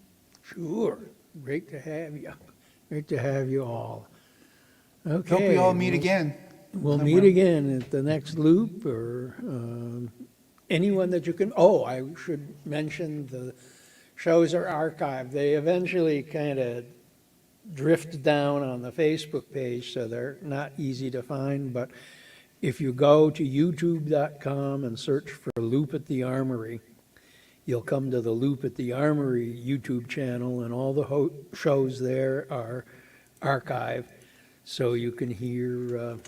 Sure. Great to have you. Great to have you all. Okay. Hope we all meet again. We'll somewhere. meet again at the next loop, or anyone that you can. Oh, I should mention the shows are archived. They eventually kind of drift down on the Facebook page, so they're not easy to find. But if you go to youtube.com and search for Loop at the Armory, you'll come to the Loop at the Armory YouTube channel, and all the shows there are archived, so you can hear,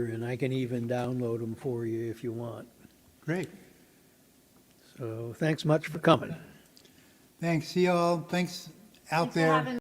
and I can even download them for you if you want. Great. So thanks much for coming. Thanks. See you all. Thanks out Thanks for there. having